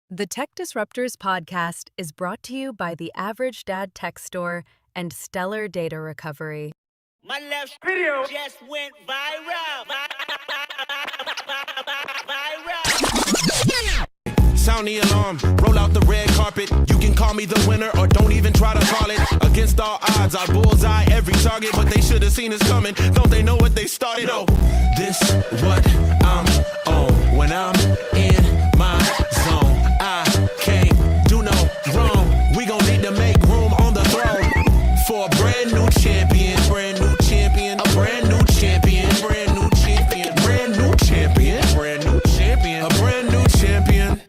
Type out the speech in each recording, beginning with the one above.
The Tech Disruptors podcast is brought to you by the Average Dad Tech Store and Stellar Data Recovery. My left video just went viral. Sound the alarm, roll out the red carpet. You can call me the winner or don't even try to call it. Against all odds, I bullseye every target, but they should have seen us coming. Don't they know what they started? Oh, this what I'm on. When I'm in my zone, I can't do no wrong. We gon' need to make room on the throne for a brand new champion, brand new champion, a brand new champion, brand new champion, brand new champion, brand new champion, a brand new champion.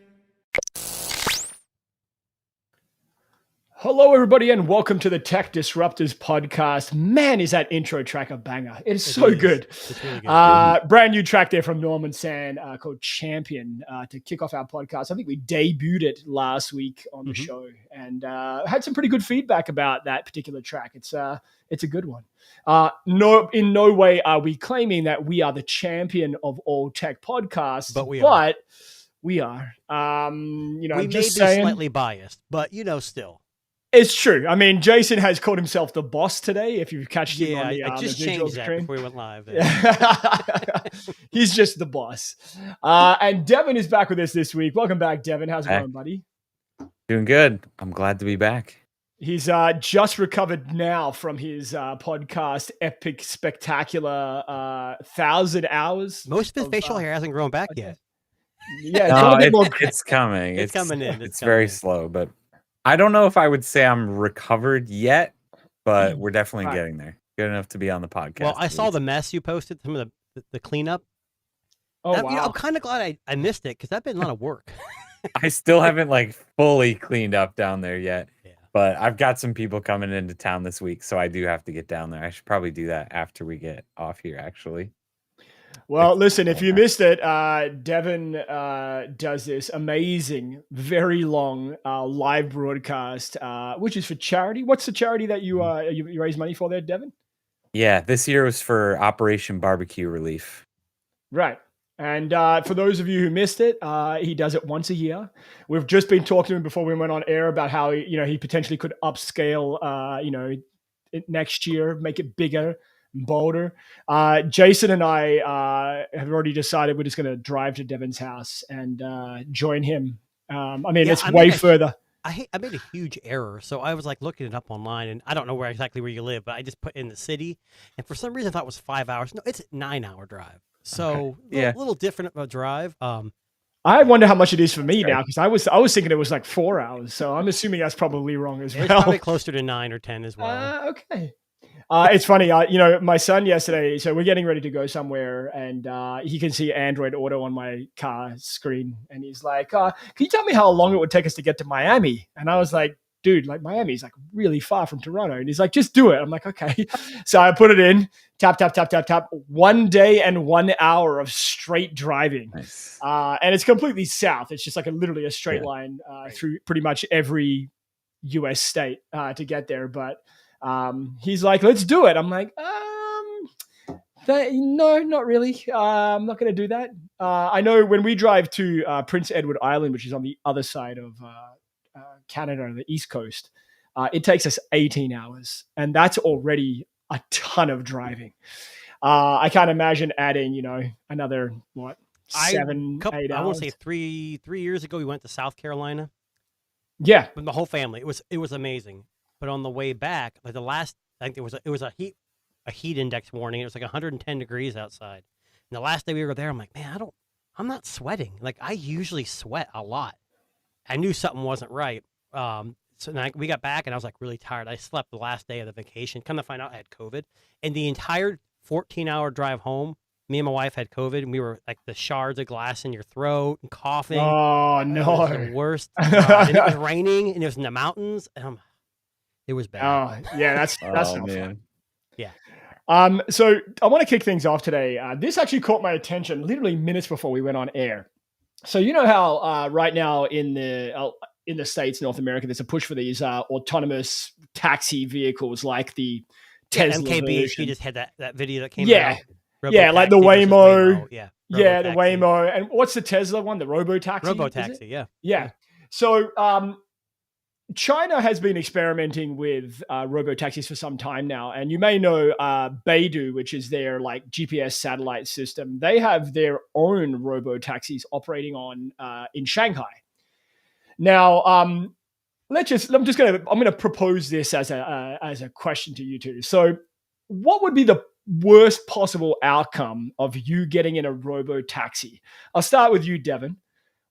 Hello, everybody, and welcome to the Tech Disruptors podcast. Man, is that intro track a banger. It's so good. It's really good. Brand new track there from Norman San called Champion to kick off our podcast. I think we debuted it last week on the show and had some pretty good feedback about that particular track. It's a good one. In no way are we claiming that we are the champion of all tech podcasts, But we are. We are. We may be just saying, slightly biased, but still. it's true. I mean, Jason has called himself the boss today. If you've catched him on the, I just the visual changed that screen. before we went live. There. Yeah. He's just the boss. And Devin is back with us this week. Welcome back, Devin. How's it going, buddy? Doing good. I'm glad to be back. He's just recovered now from his podcast, Epic Spectacular 1,000 Hours. Most of his facial hair hasn't grown back yet. Yeah, it's No, gonna be more it's coming. It's coming in. It's coming very in. slow, but I don't know if I would say I'm recovered yet, but we're definitely Right. getting there. Good enough to be on the podcast. Well, I at saw least. the mess you posted, some of the cleanup. Oh, wow. I'm kind of glad I missed it because that's been a lot of work. I still haven't fully cleaned up down there yet, Yeah. but I've got some people coming into town this week, so I do have to get down there. I should probably do that after we get off here, actually. Well, listen, if you missed it, Devin does this amazing, very long live broadcast, which is for charity. What's the charity that you raise money for there, Devin? Yeah, this year was for Operation Barbecue Relief. Right. And for those of you who missed it, he does it once a year. We've just been talking to him before we went on air about how he potentially could upscale, it next year, make it bigger, and bolder. Jason and I have already decided we're just going to drive to Devin's house and join him. It's way further. I made a huge error, so I was looking it up online, and I don't know exactly where you live, but I just put in the city, and for some reason I thought it was 5 hours. No, it's a 9-hour drive. So Yeah. a little different of a drive. I wonder how much it is for me now, because I was thinking it was 4 hours. So I'm assuming that's probably wrong as It's well. probably closer to 9 or 10 as well. Okay. It's funny, my son yesterday, so we're getting ready to go somewhere and he can see Android Auto on my car screen. And he's like, can you tell me how long it would take us to get to Miami? And I was like, dude, Miami's really far from Toronto. And he's like, just do it. I'm like, okay. So I put it in, tap, tap, tap, tap, tap. 1 day and 1 hour of straight driving. Nice. And it's completely south. It's just literally a straight line through pretty much every US state to get there. But he's like, let's do it. I'm like, no, not really. I'm not going to do that. I know when we drive to Prince Edward Island, which is on the other side of Canada on the East Coast, it takes us 18 hours. And that's already a ton of driving. I can't imagine adding, another, 7, 8 hours. I want to say 3 years ago, we went to South Carolina Yeah. with the whole family. It was amazing. But on the way back, I think it was a heat index warning. It was 110 degrees outside. And the last day we were there, I'm like, man, I'm not sweating. I usually sweat a lot. I knew something wasn't right. So then we got back and I was really tired. I slept the last day of the vacation. Come to find out I had COVID. And the entire 14-hour drive home, me and my wife had COVID, and we were the shards of glass in your throat and coughing. Oh, It no. was the worst. And it was raining, and it was in the mountains, and it was bad. Oh, yeah, that's Oh, not fun. man. Yeah. So I want to kick things off today. This actually caught my attention literally minutes before we went on air. So you know how right now in the States, North America, there's a push for these autonomous taxi vehicles like the Tesla MKB, version. she just had that video that came Yeah. out. Yeah, like the Robotaxi versus Waymo. Yeah. Yeah, the Robotaxi. Waymo. And what's the Tesla one? The Robotaxi? is it? Robotaxi, yeah. Yeah. So China has been experimenting with robo-taxis for some time now. And you may know Beidou, which is their like GPS satellite system. They have their own robo-taxis operating on in Shanghai. Now, I'm gonna propose this as a question to you two. So, what would be the worst possible outcome of you getting in a robo taxi? I'll start with you, Devin.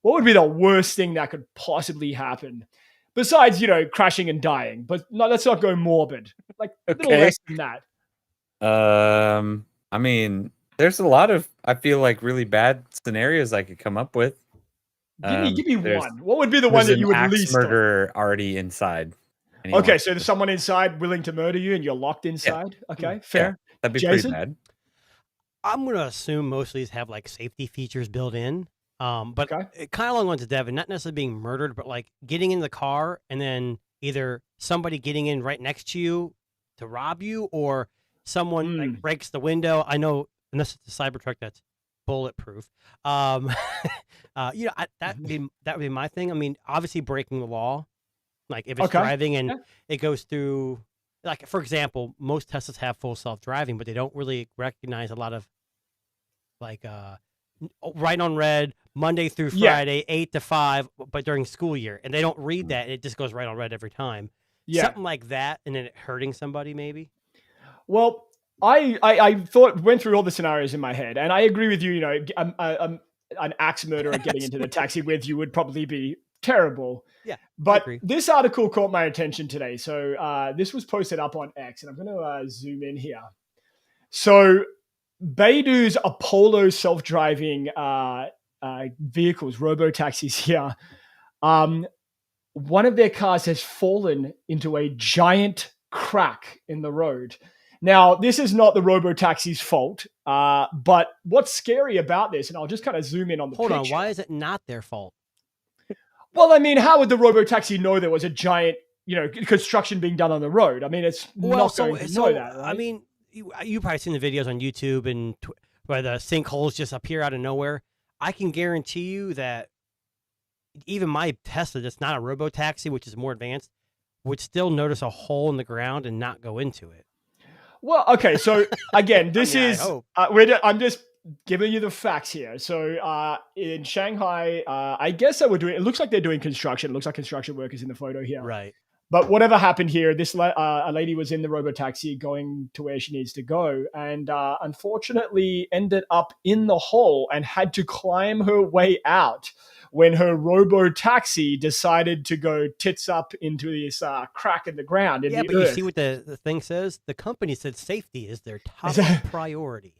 What would be the worst thing that could possibly happen besides, crashing and dying? But no, let's not go morbid. Like a little Okay. less than that. I mean, there's a lot of, I feel like, really bad scenarios I could come up with. Give me there's- one. What would be the one There's that an you would axe least? murderer already inside. and he Okay, wants so to- there's someone inside willing to murder you, and you're locked inside. Okay, fair. that'd be Jason? pretty bad. I'm gonna assume most of these have like safety features built in. But Okay. it kind of along the lines of Devin, not necessarily being murdered, but like getting in the car and then either somebody getting in right next to you to rob you, or someone like breaks the window. I know, unless it's a Cybertruck that's bulletproof. That would be my thing. I mean, obviously breaking the law. Like if it's Okay. driving and Yeah. it goes through, like for example, most Teslas have full self-driving, but they don't really recognize a lot of like right on red Monday through Yeah. Friday 8 to 5, but during school year, and they don't read that. It just goes right on red every time. Yeah. Something like that, and then it hurting somebody maybe. Well, I went through all the scenarios in my head, and I agree with you. An axe murderer getting into the taxi with you would probably be terrible. Yeah, But agree. this article caught my attention today. So this was posted up on X, and I'm going to zoom in here. So Beidou's Apollo self-driving vehicles, robo-taxis here, one of their cars has fallen into a giant crack in the road. Now, this is not the robo-taxi's fault, but what's scary about this, and I'll just kind of zoom in on the Hold on, picture. why is it not their fault? Well, I mean, how would the robo-taxi know there was a giant, construction being done on the road? I mean, it's not going to know that, right? I mean, you probably seen the videos on YouTube and where the sinkholes just appear out of nowhere. I can guarantee you that even my Tesla, that's not a robo-taxi, which is more advanced, would still notice a hole in the ground and not go into it. Well, okay. So again, this I is hope. I'm just giving you the facts here. So in Shanghai, I guess they were doing. It looks like they're doing construction. It looks like construction workers in the photo here. Right. But whatever happened here, this a lady was in the robotaxi going to where she needs to go, and unfortunately ended up in the hole and had to climb her way out when her robotaxi decided to go tits up into this crack in the ground. In Yeah, the but earth. you see what the thing says? The company said safety is their top priority.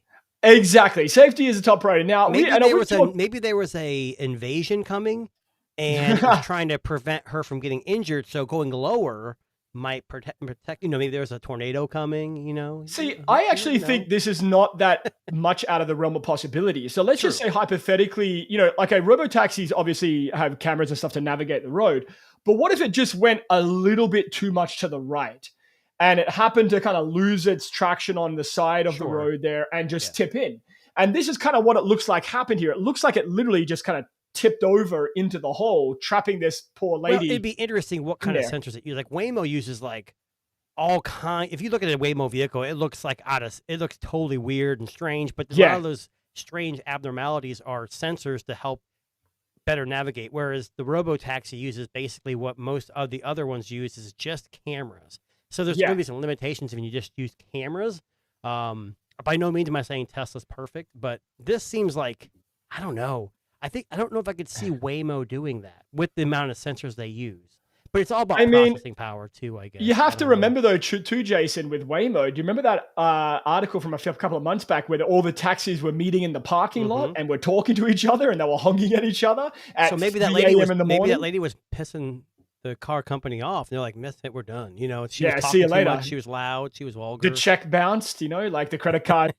Exactly, safety is a top priority. Now, Maybe there was a invasion coming, and was trying to prevent her from getting injured. So going lower might protect. Maybe there was a tornado coming. See, I actually think this is not that much out of the realm of possibility. So let's just say hypothetically, like a robotaxis obviously have cameras and stuff to navigate the road. But what if it just went a little bit too much to the right, and it happened to kind of lose its traction on the side of the road there and just tip in? And this is kind of what it looks like happened here. It looks like it literally just kind of tipped over into the hole, trapping this poor lady. Well, it'd be interesting what kind of sensors it uses. Like Waymo uses like all kind. If you look at a Waymo vehicle, it looks like it looks totally weird and strange. But a lot of those strange abnormalities are sensors to help better navigate. Whereas the robotaxi uses basically what most of the other ones use is just cameras. So there's going to be some limitations when you just use cameras. By no means am I saying Tesla's perfect, but this seems like, I don't know. I don't know if I could see Waymo doing that with the amount of sensors they use. But it's all about processing power too, I guess. You have to remember though, too, Jason, with Waymo. Do you remember that article from a couple of months back where all the taxis were meeting in the parking lot and were talking to each other and they were honking at each other at so maybe 3 that lady a.m. was in the morning? maybe that lady was pissing the car company off. They're like, "Miss it, we're done." She was see you talking too later. much, she was loud, she was vulgar. The check bounced, like the credit card.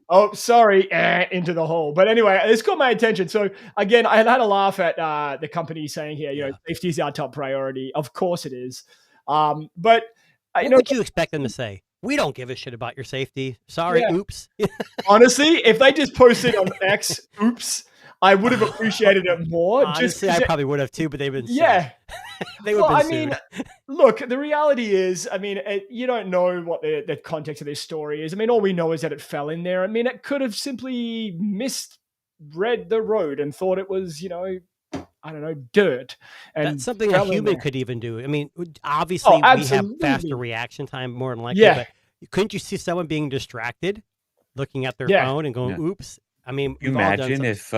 Oh, sorry, into the hole. But anyway, it's got my attention. So again, I had a laugh at the company saying here, safety is our top priority. Of course it is. But what would you expect them to say? We don't give a shit about your safety. Sorry, oops. Honestly, if they just posted on X, oops, I would have appreciated it more. Honestly, I probably would have too, but they've been yeah. they would have been Look, the reality is, I mean, you don't know what the context of this story is. I mean, all we know is that it fell in there. I mean, it could have simply misread the road and thought it was, I don't know, dirt. And that's something a human could even do. I mean, obviously we have faster reaction time, more than likely. Yeah. But couldn't you see someone being distracted, looking at their phone and going, "Oops"? I mean, you imagine if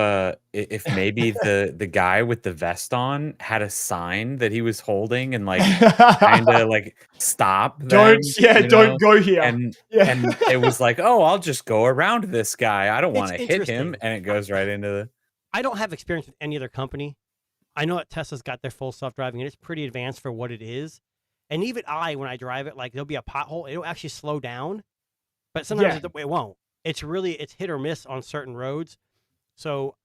maybe the guy with the vest on had a sign that he was holding and like kind of like stop. Don't go here. And it was like, oh, I'll just go around this guy. I don't want to hit him, and it goes right into the. I don't have experience with any other company. I know that Tesla's got their full self-driving, and it's pretty advanced for what it is. And even when I drive it, like there'll be a pothole, it'll actually slow down, but sometimes it won't. It's hit or miss on certain roads. So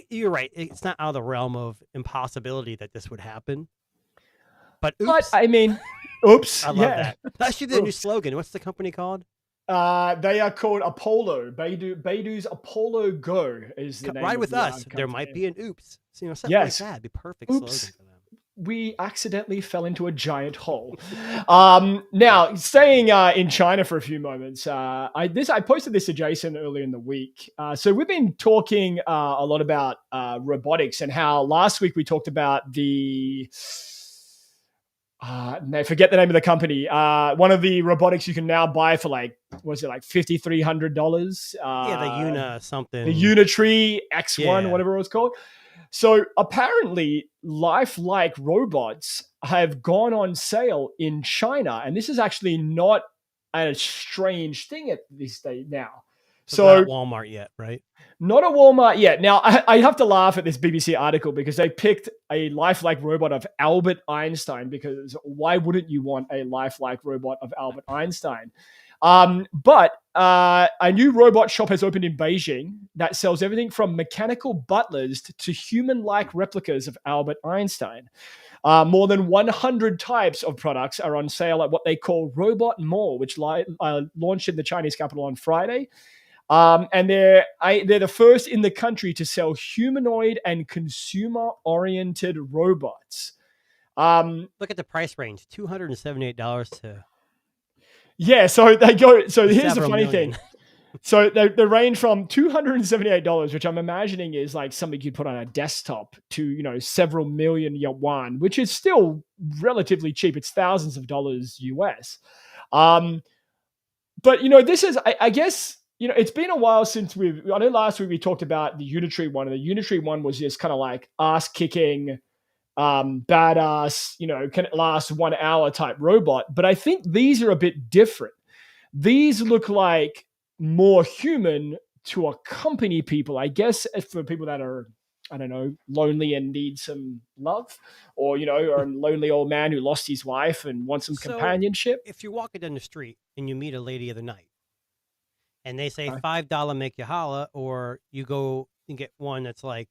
you're right. It's not out of the realm of impossibility that this would happen. But oops. But I mean, oops. I love that. That's actually the new slogan. What's the company called? They are called Apollo. Beidou's Apollo Go is the name. Ride with us. There might be an oops. So, something like that. It'd be perfect slogan for them. We accidentally fell into a giant hole. Now, staying in China for a few moments, I posted this to Jason earlier in the week. So we've been talking a lot about robotics and how last week we talked about the... I forget the name of the company. One of the robotics you can now buy for like $5,300? Yeah, the Una something. The Unitree X1, whatever it was called. So apparently, lifelike robots have gone on sale in China, and this is actually not a strange thing at this day now. So not at Walmart yet, right? Not at Walmart yet. Now, I have to laugh at this BBC article because they picked a lifelike robot of Albert Einstein, because why wouldn't you want a lifelike robot of Albert Einstein? But a new robot shop has opened in Beijing that sells everything from mechanical butlers to human-like replicas of Albert Einstein. More than 100 types of products are on sale at what they call Robot Mall, which launched in the Chinese capital on Friday. And they're the first in the country to sell humanoid and consumer-oriented robots. Look at the price range: $278 to. Yeah, so they go. So here's the funny million. thing. So they range from $278, which I'm imagining is like something you'd put on a desktop, to several million yuan, which is still relatively cheap. It's thousands of dollars US. But this is, I guess, it's been a while since I know last week we talked about the Unitree one, and the Unitree one was just kind of like ass kicking. Badass, can last 1 hour type robot. But I think these are a bit different. These look like more human to accompany people, I guess, for people that are, I don't know, lonely and need some love, or, or a lonely old man who lost his wife and wants some companionship. If you're walking down the street and you meet a lady of the night and they say $5 make you holla, or you go and get one that's like,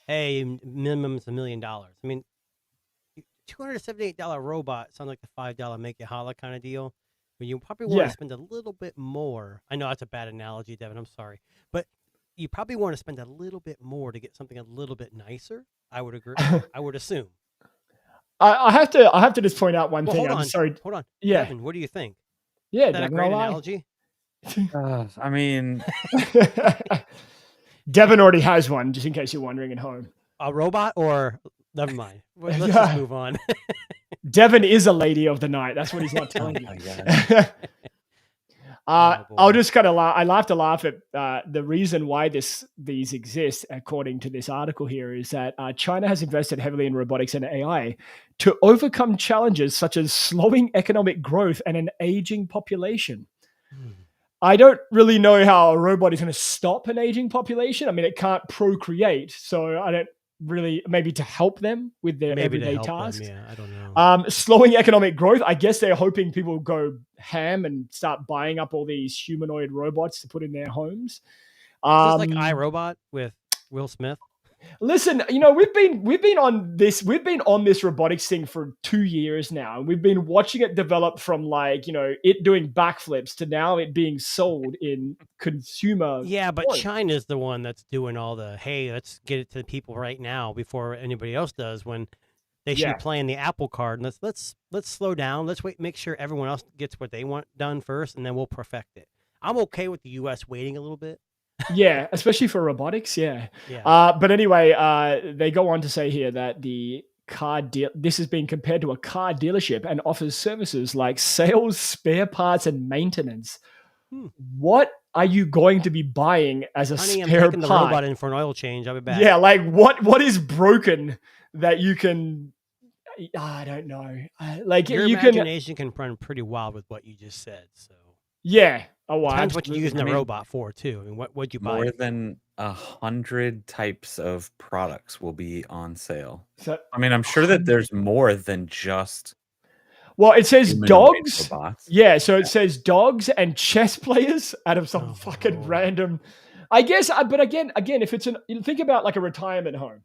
hey, minimum is $1 million. I mean, $278 robot sounds like the $5 make you holla kind of deal. But you probably want to spend a little bit more. I know that's a bad analogy, Devin. I'm sorry, but you probably want to spend a little bit more to get something a little bit nicer. I would agree. I would assume. I have to just point out one thing. I'm sorry. Hold on. Yeah. Devin, what do you think? Yeah, is that a great analogy? I mean, Devin already has one, just in case you're wondering at home. A robot, or never mind. Let's just move on. Devin is a lady of the night. That's what he's not telling you. I'll just kind of laugh. I have to laugh at the reason why these exist, according to this article here, is that China has invested heavily in robotics and AI to overcome challenges such as slowing economic growth and an aging population. I don't really know how a robot is going to stop an aging population. I mean, it can't procreate, so I don't really, maybe to help them with their everyday tasks. Yeah, I don't know. Slowing economic growth. I guess they're hoping people go ham and start buying up all these humanoid robots to put in their homes. Is this like iRobot with Will Smith? Listen, we've been on this robotics thing for 2 years now, and we've been watching it develop from it doing backflips to now it being sold in consumer. Yeah, but form. China's the one that's doing all the, hey, let's get it to the people right now before anybody else does, when they should Yeah. be playing the Apple card. And let's slow down. Let's wait, make sure everyone else gets what they want done first, and then we'll perfect it. I'm okay with the US waiting a little bit. Yeah, especially for robotics. Yeah. Yeah. But anyway, they go on to say here that this is being compared to a car dealership and offers services like sales, spare parts, and maintenance. What are you going to be buying as a Honey, I'm spare taking the part? robot in for an oil change. I'll be back. Yeah, like what is broken that you can? I don't know. Like Your you can. imagination can run pretty wild with what you just said. So Yeah. Oh, well, depends what you're absolutely. using I the mean, robot for too. I mean, what would you buy? More it for? than 100 types of products will be on sale. So, I mean, I'm sure that there's more than just well, it says humanoid dogs. robots. Yeah, so it says dogs and chess players out of some Oh, fucking Lord. random. I guess, but again, if it's think about like a retirement home.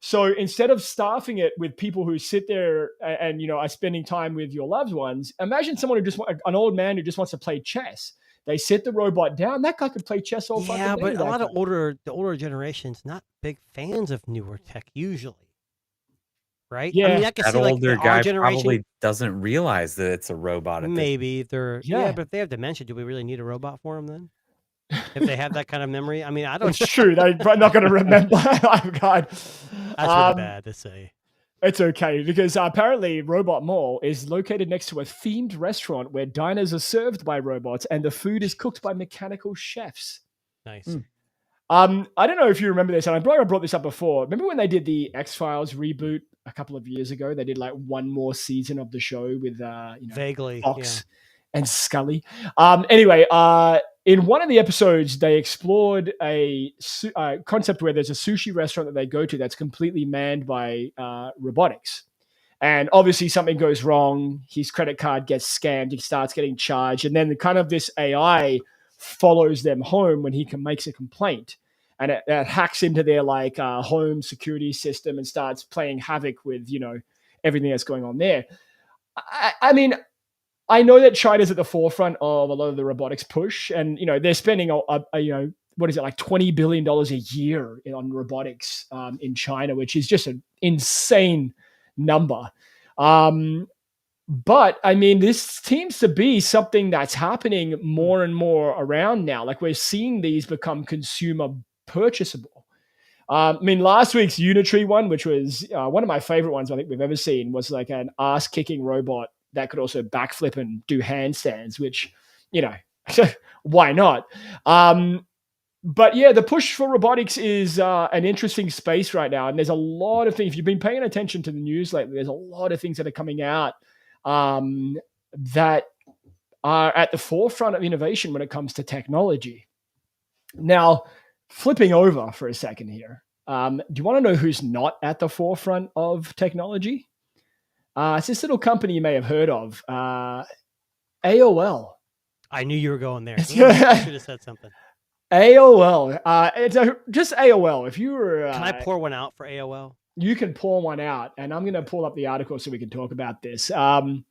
So instead of staffing it with people who sit there and are spending time with your loved ones, imagine someone who an old man who just wants to play chess. They sit the robot down. That guy could play chess all fucking Yeah, day. but a that lot guy. of the older generations not big fans of newer tech usually, right? I Yeah. mean, I can That see like older our guy generation. probably doesn't realize that it's a robot. At this Maybe they're Yeah. but if they have dementia, do we really need a robot for them then? If they have that kind of memory, I mean, I don't. It's true. They're not going to remember. Oh, God. That's really bad to say. It's okay because apparently Robot Mall is located next to a themed restaurant where diners are served by robots and the food is cooked by mechanical chefs. Nice. I don't know if you remember this, and I brought this up before. Remember when they did the X-Files reboot a couple of years ago? They did like one more season of the show with Vaguely, Fox and Scully. Anyway, in one of the episodes, they explored a concept where there's a sushi restaurant that they go to that's completely manned by robotics. And obviously something goes wrong. His credit card gets scammed. He starts getting charged. And then this AI follows them home when he makes a complaint. And it hacks into their home security system and starts playing havoc with, everything that's going on there. I mean, I know that China's at the forefront of a lot of the robotics push, and they're spending what is it, like $20 billion a year on robotics in China, which is just an insane number. But I mean, this seems to be something that's happening more and more around now. Like we're seeing these become consumer purchasable. I mean, last week's Unitree one, which was one of my favorite ones I think we've ever seen, was like an ass-kicking robot that could also backflip and do handstands, which, why not? But yeah, the push for robotics is an interesting space right now. And there's a lot of things. If you've been paying attention to the news lately, there's a lot of things that are coming out that are at the forefront of innovation when it comes to technology. Now, flipping over for a second here, do you want to know who's not at the forefront of technology? It's this little company you may have heard of, AOL. I knew you were going there. Damn, I should have said something. AOL. It's just AOL. If you were, Can I pour one out for AOL? You can pour one out, and I'm going to pull up the article so we can talk about this. AOL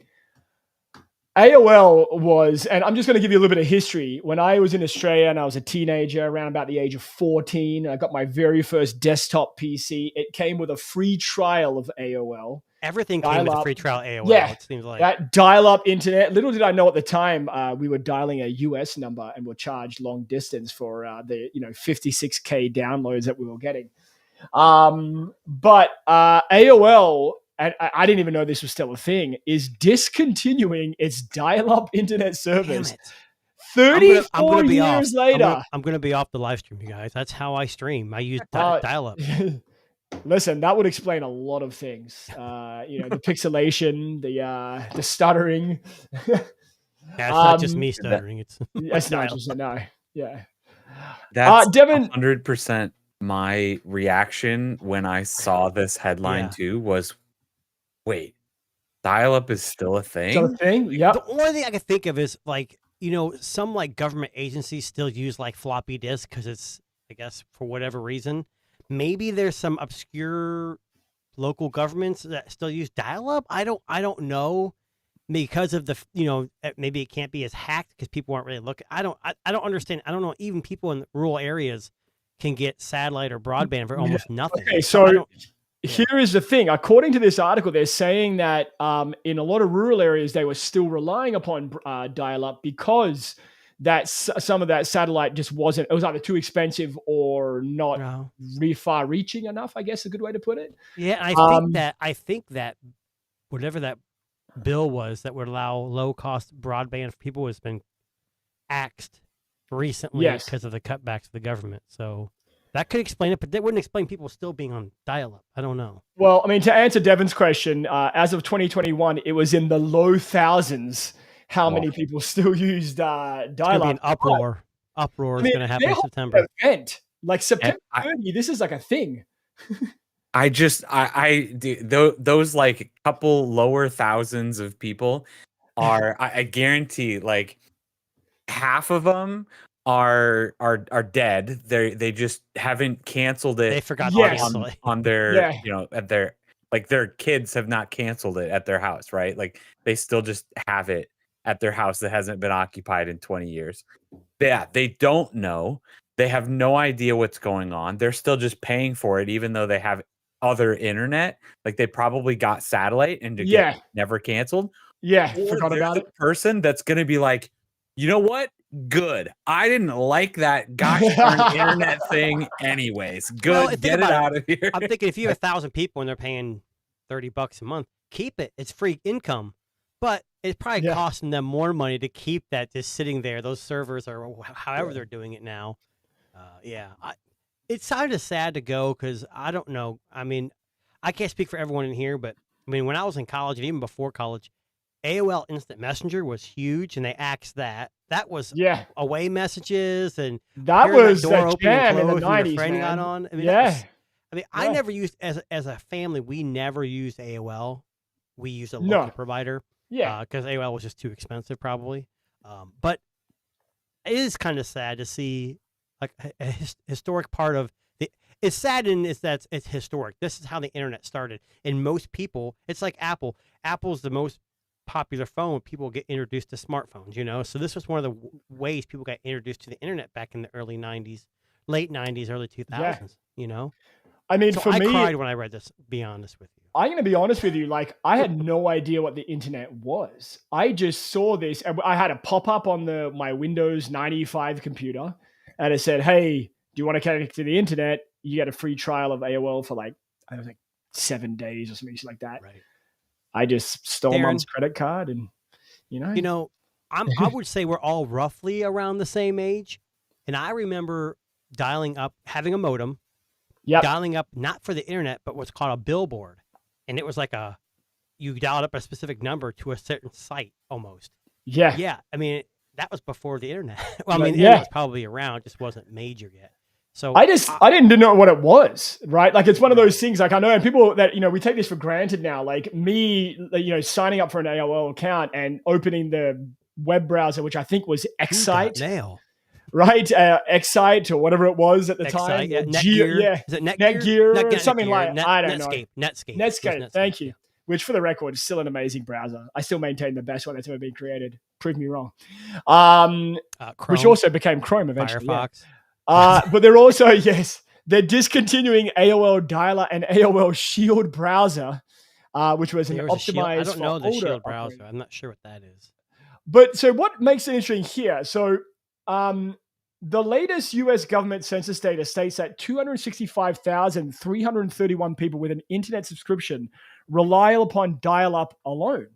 was, and I'm just going to give you a little bit of history. When I was in Australia and I was a teenager, around about the age of 14, I got my very first desktop PC. It came with a free trial of AOL. Everything came with a free trial AOL. Yeah, it seems like that dial-up internet. Little did I know at the time we were dialing a US number and were charged long distance for the 56K downloads that we were getting. But AOL, and I didn't even know this was still a thing, is discontinuing its dial-up internet service. Damn it. 34 years later. I'm going to be off the live stream, you guys. That's how I stream. I use dial-up. Listen, that would explain a lot of things. The pixelation, the stuttering. Yeah, it's not just me stuttering. It's not just no. Yeah. That's Devin, 100% my reaction when I saw this headline too was, wait, dial-up is still a thing? Still a thing? Yep. The only thing I can think of is some government agencies still use floppy disk because it's, I guess, for whatever reason. maybe there's some obscure local governments that still use dial-up. I don't know, because of the maybe it can't be as hacked because people aren't really looking. I don't understand. I don't know. Even people in rural areas can get satellite or broadband for almost nothing. Okay, I so don't- here is the thing. According to this article, they're saying that in a lot of rural areas, they were still relying upon dial-up because some of that satellite just wasn't. It was either too expensive or not No. far-reaching enough, I guess is a good way to put it. Yeah, I think that whatever that bill was that would allow low-cost broadband for people has been axed recently Yes. because of the cutbacks of the government. So that could explain it, but that wouldn't explain people still being on dial-up. I don't know. Well, I mean, to answer Devin's question, as of 2021, it was in the low thousands how many people still used It's going to be dial-up. an uproar. Uproar I is mean, going to happen their in whole September. event, like September I- 30, this is like a thing. Those like couple lower thousands of people are, I guarantee, like half of them are dead. They just haven't canceled They it forgot Yes. to cancel it. on their Yeah. at their, like, their kids have not canceled it at their house, right? Like they still just have it at their house that hasn't been occupied in 20 years. Yeah, they don't know. They have no idea what's going on. They're still just paying for it, even though they have other internet. Like they probably got satellite and Yeah. never canceled. Yeah, Or forgot there's about a it. person that's going to be like, you know what? Good. I didn't like that gosh darn internet thing anyways. Good. Well, think Get it about it. out of here. I'm thinking if you have 1,000 people and they're paying $30 a month, keep it. It's free income. But it's probably Yeah. costing them more money to keep that just sitting there. Those servers or however they're doing it now. It's kind of sad to go because I don't know. I mean, I can't speak for everyone in here, but I mean, when I was in college and even before college, AOL Instant Messenger was huge, and they axed that. That was Yeah, away messages and that hearing was door the open jam and in the close when your 90s, friend got man. on. I mean, Yeah. I Yeah. never used as a family. We never used AOL. We used a No. local provider. Yeah. Because AOL was just too expensive, probably. But it is kind of sad to see like a historic part of the. It's sad in is that it's historic. This is how the internet started, and most people, it's like Apple. Apple's the most popular phone when people get introduced to smartphones. So this was one of the ways people got introduced to the internet back in the early '90s, late '90s, early 2000s. I mean, So for I me, cried when I read this. Be honest with you. I'm going to be honest with you. Like, I had no idea what the internet was. I just saw this, and I had a pop up on my Windows 95 computer, and it said, "Hey, do you want to connect to the internet? You get a free trial of AOL for like 7 days or something like that." Right. I just stole Darren. mom's credit card, and I would say we're all roughly around the same age, and I remember dialing up, having a modem, Yep. dialing up not for the internet, but what's called a billboard, and it was like you dialed up a specific number to a certain site almost. Yeah. Yeah, I mean that was before the internet. Well, I Right, mean, the yeah. internet was probably around, it just wasn't major yet. So I didn't know what it was, right? Like, it's one of those things, like, I know, and people that, we take this for granted now, like me, signing up for an AOL account and opening the web browser, which I think was Excite, nail. right? Excite or whatever it was at the time. Yeah, Or Netgear. yeah. Is it Netgear? Netgear, something like I don't know. Netscape. Netscape, thank you. Yeah. Which, for the record, is still an amazing browser. I still maintain the best one that's ever been created. Prove me wrong. Which Chrome, also became Chrome eventually. yeah. Firefox. But they're also, yes, they're discontinuing AOL Dialer and AOL Shield browser, which was an There was a Shield. optimized I don't know for the older Shield browser. operators. I'm not sure what that is. But so what makes it interesting here? So the latest US government census data states that 265,331 people with an internet subscription rely upon dial-up alone.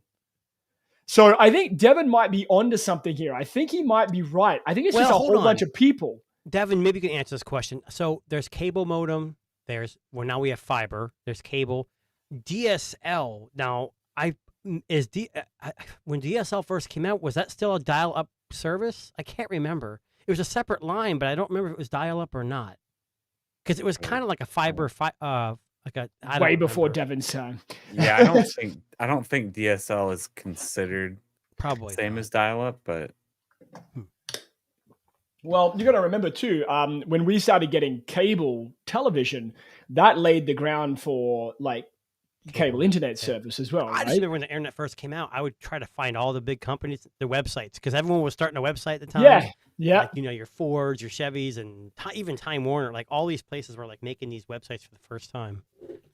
So I think Devin might be onto something here. I think he might be right. I think it's just a hold whole on. bunch of people. Devin, maybe you can answer this question. So there's cable modem. Now we have fiber. There's cable. DSL. Now, when DSL first came out, was that still a dial-up service? I can't remember. It was a separate line, but I don't remember if it was dial-up or not. Because it was kind of like a fiber, Way before Devin's time. Yeah, I don't think DSL is considered Probably same not. as dial-up, but Well, you got to remember too, when we started getting cable television, that laid the ground for like cable internet service as well, I just right? remember when the internet first came out, I would try to find all the big companies, their websites, because everyone was starting a website at the time. Yeah, yeah. Like, your Fords, your Chevys, and even Time Warner, like all these places were like making these websites for the first time.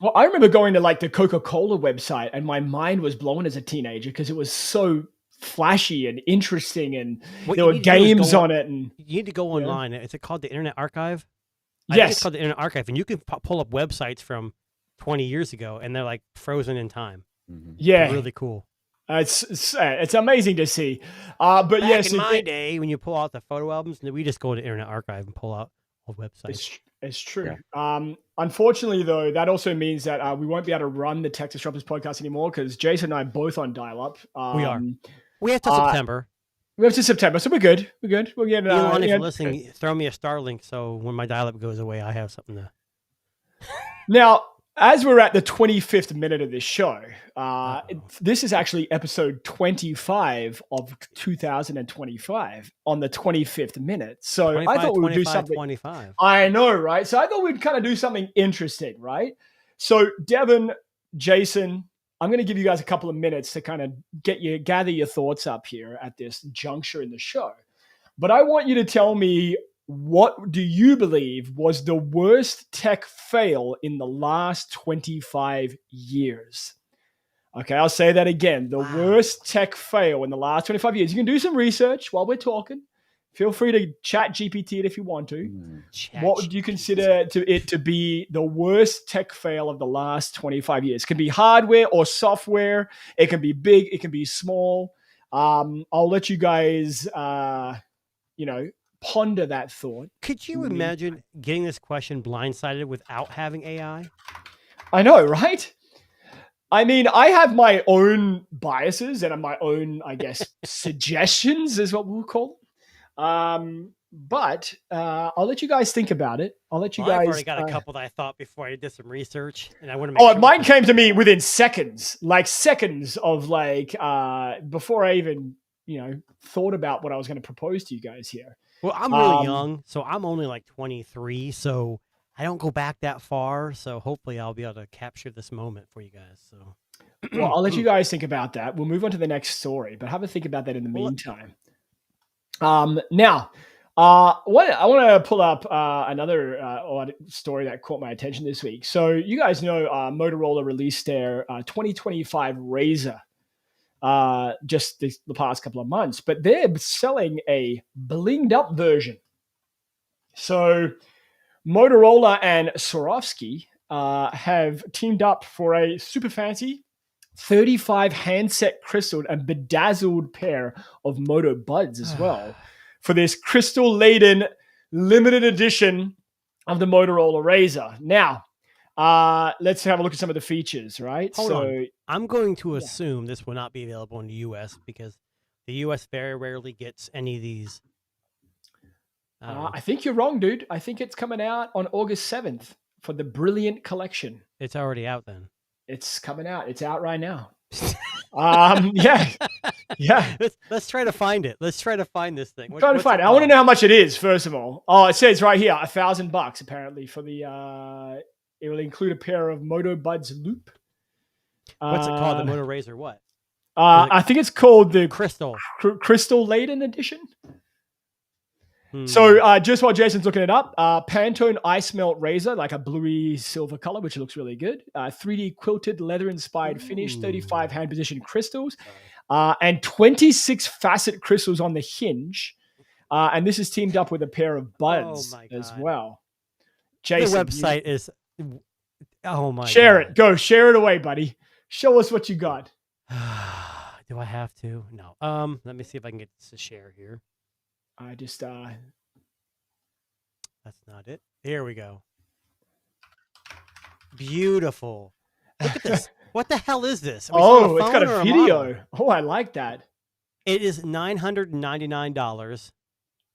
Well, I remember going to like the Coca-Cola website, and my mind was blown as a teenager because it was so flashy and interesting, and What there you were need to do is games go on it. And You need to go Yeah. online. Is it called the Internet Archive? I think it's yes, called the Internet Archive, and you can pull up websites from 20 years ago, and they're like frozen in time. yeah, Really cool. it's amazing to see. But Back yes, in my day, when you pull out the photo albums, we just go to Internet Archive and pull out old websites. It's true. Unfortunately, though, that also means that we won't be able to run the Texas Droppers podcast anymore because Jason and I are both on dial-up. We are. We have till uh, September. We have to September, so we're good. We're good. We'll get Elon, if you're listening, throw me a Starlink so when my dial-up goes away, I have something to... Now, as we're at the 25th minute of this show, this is actually episode 25 of 2025 on the 25th minute. So I thought we would do something. 25. I know, right? So I thought we'd kind of do something interesting, right? So Devin, Jason, I'm going to give you guys a couple of minutes to kind of gather your thoughts up here at this juncture in the show. But I want you to tell me, what do you believe was the worst tech fail in the last 25 years? Okay, I'll say that again. The worst tech fail in the last 25 years. You can do some research while we're talking. Feel free to chat GPT it if you want to. What would you consider it to be the worst tech fail of the last 25 years? It can be hardware or software. It can be big. It can be small. I'll let you guys, ponder that thought. Could you imagine getting this question blindsided without having AI? I know, right? I mean, I have my own biases and my own, I guess, suggestions is what we'll call them. But I'll let you guys think about it. I'll let you guys. I've already got a couple that I thought before I did some research, and I want to make sure. Mine came to me within seconds of before I even, thought about what I was going to propose to you guys here. Well, I'm really young, so I'm only like 23, so I don't go back that far. So hopefully I'll be able to capture this moment for you guys. So, well, I'll let you guys think about that. We'll move on to the next story, but have a think about that in the meantime. Now, I want to pull up another story that caught my attention this week. So you guys know Motorola released their 2025 Razr just the past couple of months, but they're selling a blinged up version. So Motorola and Swarovski have teamed up for a super fancy 35 handset crystal and bedazzled pair of Moto Buds as well for this crystal-laden limited edition of the Motorola Razr. Now, let's have a look at some of the features, right? Hold on. I'm going to assume this will not be available in the U.S. because the U.S. very rarely gets any of these. I think you're wrong, dude. I think it's coming out on August 7th for the Brilliant Collection. It's already out then. It's coming out. It's out right now. Yeah. Let's try to find it. Let's try to find this thing. Try to find it. I want to know how much it is, first of all. Oh, it says right here, $1,000 apparently for the. It will include a pair of Moto Buds Loop. What's it called? The Moto Razr what? I think it's called the Crystal Laden Edition. So just while Jason's looking it up, Pantone Ice Melt Razr, like a bluey silver color, which looks really good. 3D quilted leather-inspired finish, 35 hand-positioned crystals, and 26 facet crystals on the hinge. And this is teamed up with a pair of buds as well. Jason, the website is... Oh my! Share it. Go share it away, buddy. Show us what you got. Do I have to? No. Let me see if I can get this to share here. I just That's not it. Here we go. Beautiful. Look at this. What the hell is this? Oh, it's got a video. Oh, I like that. It is $999.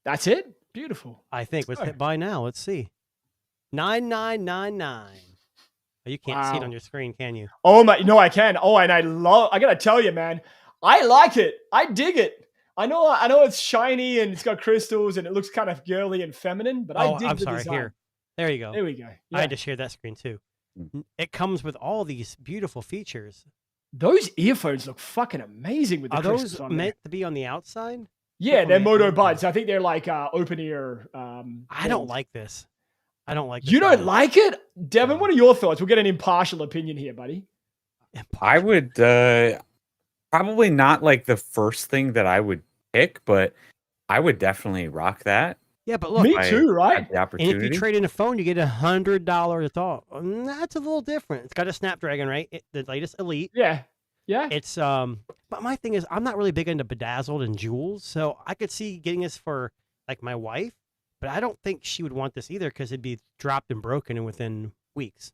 That's it? Beautiful. I think. Let's hit buy now. Let's see. $9,999. You can't see it on your screen, can you? Oh my! No, I can. Oh, and I gotta tell you, man, I like it. I dig it. I know it's shiny and it's got crystals and it looks kind of girly and feminine, but I dig I'm the sorry. design. Here, there you go. There we go. I Yeah. had to share that screen too. It comes with all these beautiful features. Those earphones look fucking amazing with the Are crystals those on meant there. to be on the outside? Yeah, on they're the Moto outside? Buds. I think they're like open ear. I don't like this. I don't like this. You at don't all. like it, Devin? What are your thoughts? We'll get an impartial opinion here, buddy. I would probably not like the first thing that I would pick, but I would definitely rock that. Yeah, but look, Me I too, right? had the and opportunity. if you trade in a phone, you get $100 off. That's a little different. It's got a Snapdragon, right? The latest Elite. Yeah. Yeah. It's but my thing is, I'm not really big into bedazzled and jewels, so I could see getting this for like my wife, but I don't think she would want this either because it'd be dropped and broken within weeks.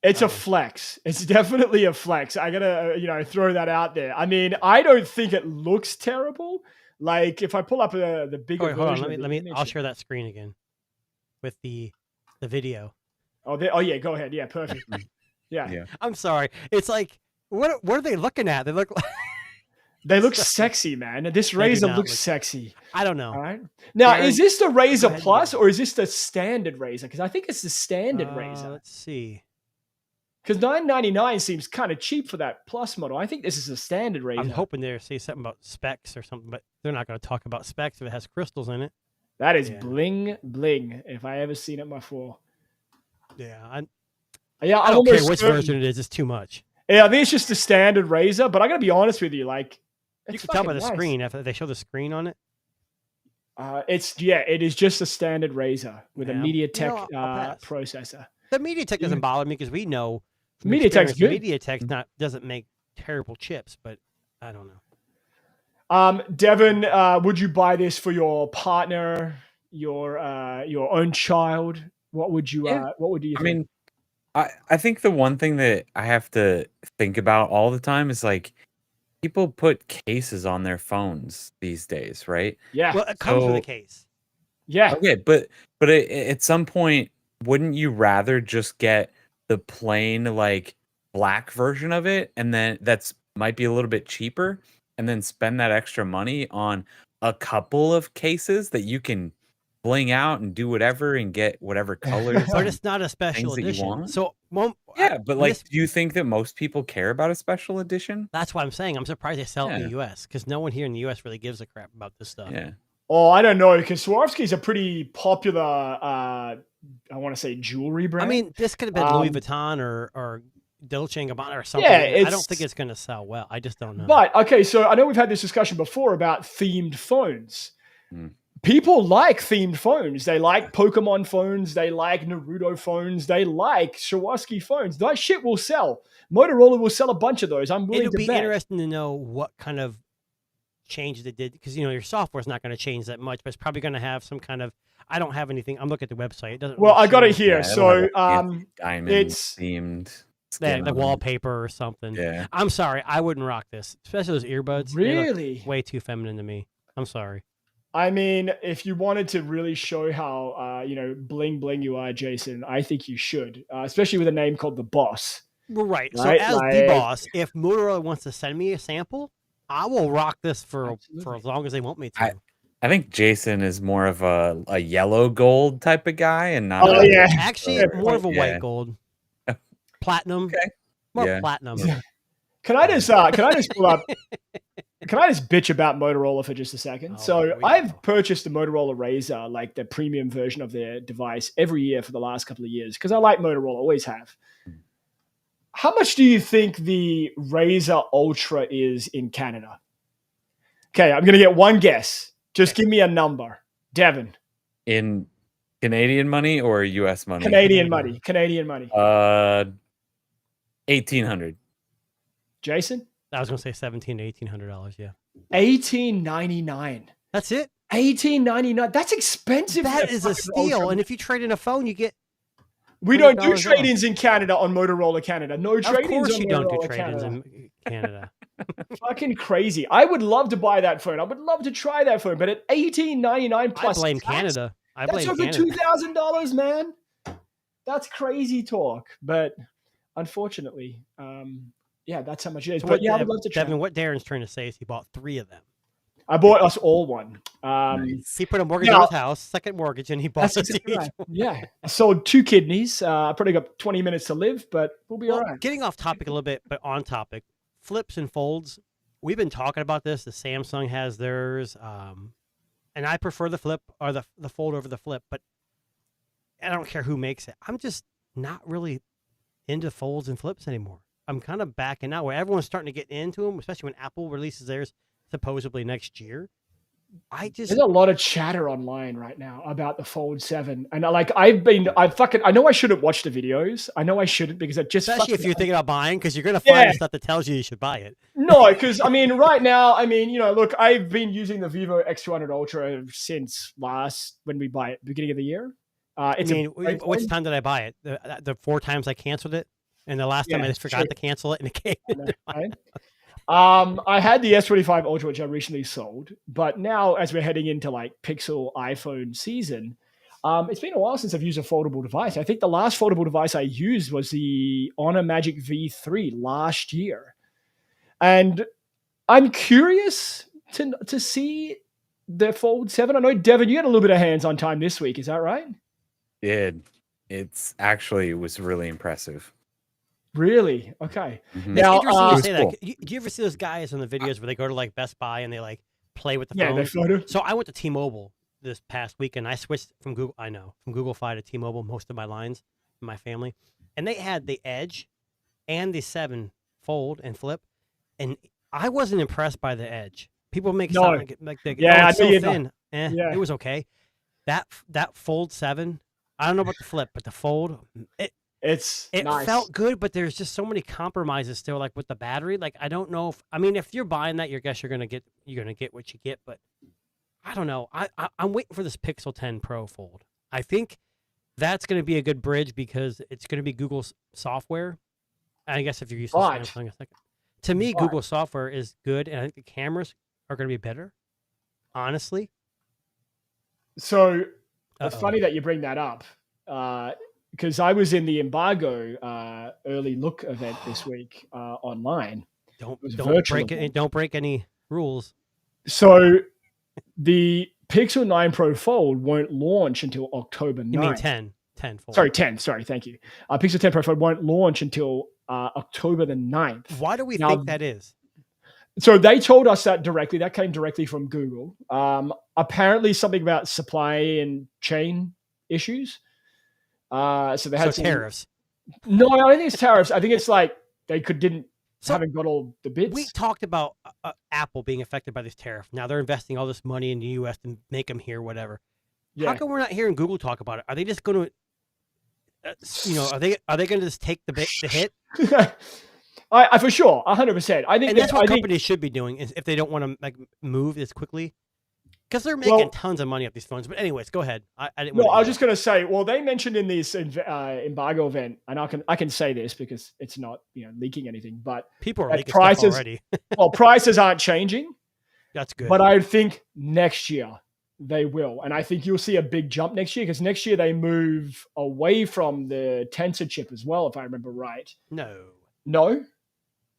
It's a flex. It's definitely a flex. I gotta, throw that out there. I mean, I don't think it looks terrible. Like if I pull up the bigger Hold on, version, let me. I'll share that screen again with the video. Oh, yeah, go ahead. Yeah, perfect. Yeah. I'm sorry. It's like what are they looking at? They look like They look sexy, man. This do Razor not looks look- sexy. I don't know. All right. Now, Darren, is this the Razor ahead, Plus Darren. or is this the standard Razor? Because I think it's the standard Razor. Let's see. Because $999 seems kind of cheap for that Plus model. I think this is a standard Razor. I'm hoping they say something about specs or something, but they're not going to talk about specs if it has crystals in it. That is Yeah. bling bling. If I ever seen it before. Yeah, Yeah, I I'm don't care almost which certain- version it is. It's too much. Yeah, I think it's just the standard Razor. But I gotta be honest with you, like You it's can tell by fucking the nice. screen if they show the screen on it. It is just a standard Razor with a Yeah, MediaTek I'll pass. processor. The MediaTek doesn't bother me because we know from MediaTek's experience, good. MediaTek doesn't make terrible chips, but I don't know. Devin, would you buy this for your partner, your own child? What would you Yeah. What would you? I think? mean, I think the one thing that I have to think about all the time is like people put cases on their phones these days, right? Yeah, Well, it comes with a So- case. yeah. Okay, but at some point, wouldn't you rather just get the plain like black version of it, and then that's might be a little bit cheaper, and then spend that extra money on a couple of cases that you can bling out and do whatever and get whatever colors? But it's not a special Things that you edition. want? So, Yeah, but like, this- do you think that most people care about a special edition? that's what I'm saying. I'm surprised they sell it in Yeah. the U.S. because no one here in the U.S. really gives a crap about this stuff. Yeah. Oh, I don't know because Swarovski's a pretty popular. I want to say jewelry brand. I mean, this could have been Louis Um, Vuitton or Dolce & Gabbana or something. Yeah, I don't it's- think it's going to sell well. I just don't know. But okay, so I know we've had this discussion before about themed phones. Mm. People like themed phones. They like Pokemon phones. They like Naruto phones. They like Swarovski phones. That shit will sell. Motorola will sell a bunch of those. I'm willing it'll to be bet. interesting to know what kind of change they did because your software's not going to change that much, but it's probably going to have some kind of. I don't have anything. I'm looking at the website. It doesn't. Well, really I got it show here. Yeah, it'll So, have a fancy diamond it's- themed the skin on it. wallpaper or something. Yeah. I'm sorry, I wouldn't rock this, especially those earbuds. They look really? way too feminine to me. I'm sorry. I mean, if you wanted to really show how bling bling you are, Jason, I think you should, especially with a name called the Boss. Well, right. So Right, as the like- boss, if Motorola wants to send me a sample, I will rock this for Absolutely. as long as they want me to. I think Jason is more of a yellow gold type of guy and not. Oh, a- yeah. Actually, Fair more of a point. white Yeah. gold, platinum. Okay. More Yeah. platinum. Can I just pull up? Can I just bitch about Motorola for just a second? Oh, So here we I've go. purchased the Motorola Razr, like the premium version of their device, every year for the last couple of years because I like Motorola, always have. How much do you think the Razr Ultra is in Canada? Okay, I'm gonna get one guess. Just give me a number, Devin. In Canadian money or U.S. money? Canadian money. Canadian money. 1,800. Jason, I was going to say $1,700 to $1,800. Yeah, $18.99. that's it. $18.99. That's expensive. for That is a fucking Ultra. steal. And if you trade in a phone, you get. We don't do $100 off. trade-ins in Canada on Motorola Canada. No Of trade-ins course, on you don't do Motorola trade-ins Canada. in Canada. Fucking crazy. I would love to buy that phone. I would love to try that phone, but at $18.99 I plus blame tax, Canada. I that's blame over Canada. $2,000, man. That's crazy talk. But unfortunately, yeah, that's how much it is. So But what yeah, I would Dev- love to try. Devin, what Darren's trying to say is he bought 3 of them. I bought us all one. Nice. He put a mortgage Yeah. on his house, second mortgage, and he bought That's us exactly each. right. Yeah, I sold 2 kidneys. I probably got 20 minutes to live, but we'll be Well, all right. getting off topic a little bit, but on topic, flips and folds. We've been talking about this. The Samsung has theirs, and I prefer the flip or the fold over the flip. But I don't care who makes it. I'm just not really into folds and flips anymore. I'm kind of backing out where everyone's starting to get into them, especially when Apple releases theirs supposedly next year. There's a lot of chatter online right now about the Fold 7, and I know I shouldn't watch the videos. I know I shouldn't because it just Especially if fucking- you're thinking about buying, because you're going to find Yeah. stuff that tells you should buy it. No, because right now, look, I've been using the Vivo X200 Ultra since when we buy it, beginning of the year. It's a great Which phone. time did I buy it? The 4 times I canceled it, and the last time I Yeah, just forgot sure. to cancel it, and it came. I know, right? I had the S25 Ultra, which I recently sold, but now as we're heading into like Pixel iPhone season, it's been a while since I've used a foldable device. I think the last foldable device I used was the Honor Magic V3 last year, and I'm curious to see the Fold 7. I know, Devin, you had a little bit of hands-on time this week. Is that right? It's actually was really impressive. Really? Okay. Mhm. Now, Interesting you it's say cool. that. Do you ever see those guys on the videos where they go to like Best Buy and they like play with the yeah, the phone? photo. So I went to T-Mobile this past week and I switched from Google Fi to T-Mobile, most of my lines in my family. And they had the Edge and the 7 fold and flip. And I wasn't impressed by the Edge. People make it No. sound like it's Yeah, I so know you're not. thin. Yeah. It was okay. That Fold 7, I don't know about the flip, but the fold, it Nice. felt good, but there's just so many compromises still, like with the battery. Like I don't know if you're buying that, you're gonna get what you get. But I don't know. I'm waiting for this Pixel 10 Pro Fold. I think that's gonna be a good bridge because it's gonna be Google's software. I guess if you're using Right. Samsung, a second. To me, Right. Google software is good, and I think the cameras are gonna be better. Honestly, So it's Uh-oh. funny that you bring that up because I was in the Embargo early look event this week online. don't was don't virtual break it. event. Don't break any rules. So the Pixel 9 Pro Fold won't launch until October 9th. You mean 10 fold? Sorry, 10. Sorry, thank you. Pixel 10 Pro Fold won't launch until October the 9th. Why do we Now- think that is? So they told us that directly. That came directly from Google. Apparently, something about supply and chain issues. So they had So some- tariffs. No, I don't think it's tariffs. I think it's like they didn't So haven't got all the bits. we talked about Apple being affected by this tariff. Now they're investing all this money in the U.S. to make them here, whatever. How Yeah. come we're not hearing Google talk about it? Are they just going to, are they going to just take the hit? I for sure, 100%. I think And that's what I think- companies should be doing is if they don't want to like move this quickly, because they're making Well- tons of money off these phones. But anyways, go ahead. I didn't. No, wanna I was do just going to say. Well, they mentioned in this embargo event, and I can say this because it's not leaking anything. But that. People are at making stuff prices- already. prices aren't changing. That's good. But I think next year they will, and I think you'll see a big jump next year because next year they move away from the Tensor chip as well, if I remember right. no, No.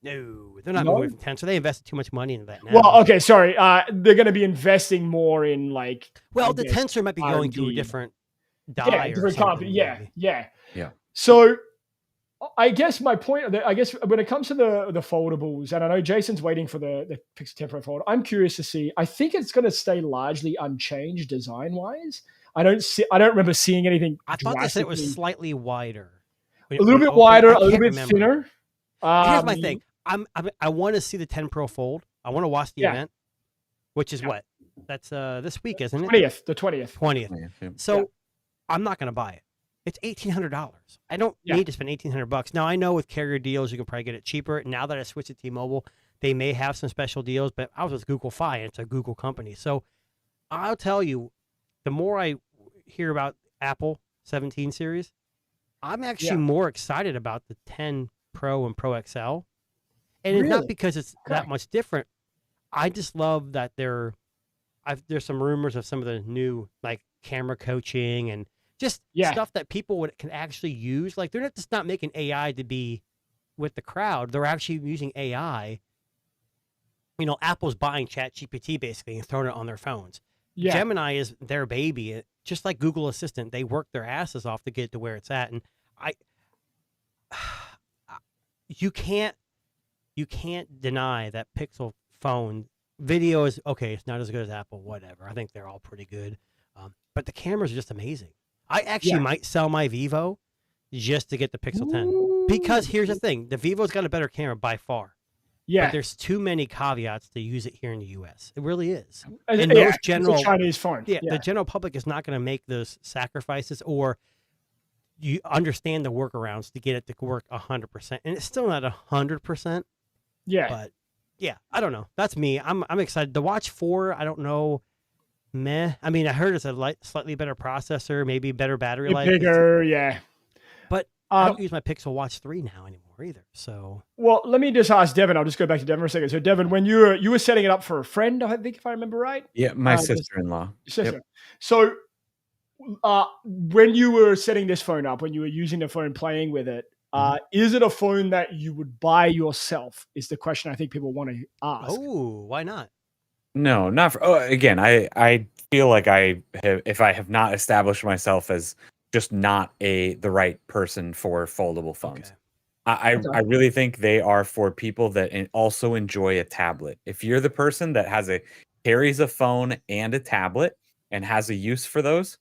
they're not No? moving from 10. So they invested too much money into that now. Well, okay, sorry. They're going to be investing more in like. Well, I the guess, Tensor might be going to a R&D. different die Yeah, or different something. company. Yeah, maybe. yeah. Yeah. So, I guess my point. I guess when it comes to the foldables, and I know Jason's waiting for the Pixel 10 Pro Fold. I'm curious to see. I think it's going to stay largely unchanged design wise. I don't remember seeing anything. I thought they said it was drastically- slightly wider. a little bit wider, a little bit thinner. Here's my thing. I want to see the 10 Pro Fold. I want to watch the Yeah. event, which is Yeah. what? That's this week, isn't it? 20th, the 20th. 20th. Yeah. So Yeah. I'm not going to buy it. It's $1,800. I don't Yeah. need to spend $1,800. Now I know with carrier deals you can probably get it cheaper. Now that I switched to T-Mobile, they may have some special deals. But I was with Google Fi, and it's a Google company. So I'll tell you, the more I hear about Apple 17 series, I'm actually Yeah. more excited about the 10 Pro and Pro XL. And it's not Really? because it's that Okay. much different. I just love that there's some rumors of some of the new like camera coaching and just Yeah. stuff that people can actually use. Like they're just not making AI to be with the crowd. They're actually using AI, Apple's buying ChatGPT basically and throwing it on their phones. Yeah. Gemini is their baby, just like Google Assistant. They work their asses off to get it to where it's at, and you can't deny that Pixel phone video is okay. It's not as good as Apple, whatever. I think they're all pretty good, but the cameras are just amazing. I actually might sell my Vivo just to get the Pixel 10 because here's the thing: the Vivo's got a better camera by far. Yeah. But there's too many caveats to use it here in the U.S. It really is. And those it's a Chinese phone. Yeah, the general public is not going to make those sacrifices, or you understand the workarounds to get it to work 100%, and it's still not 100%. Yeah. But yeah, I don't know. That's me. I'm excited. The Watch 4, I don't know. Meh. I mean, I heard it's a slightly better processor, maybe better battery life. Bigger, yeah. But I don't use my Pixel Watch 3 now anymore either. So, well, let me just ask Devin. I'll just go back to Devin for a second. So, Devin, when you were setting it up for a friend, I think, if I remember right. Yeah, my sister-in-law. Sister. Yep. So, when you were setting this phone up, when you were using the phone, playing with it, is it a phone that you would buy yourself? Is the question I think people want to ask. Oh, why not? No, not for. Oh, again, I feel like if I have not established myself as just not the right person for foldable phones. Okay. I really think they are for people that also enjoy a tablet. If you're the person that carries a phone and a tablet and has a use for those,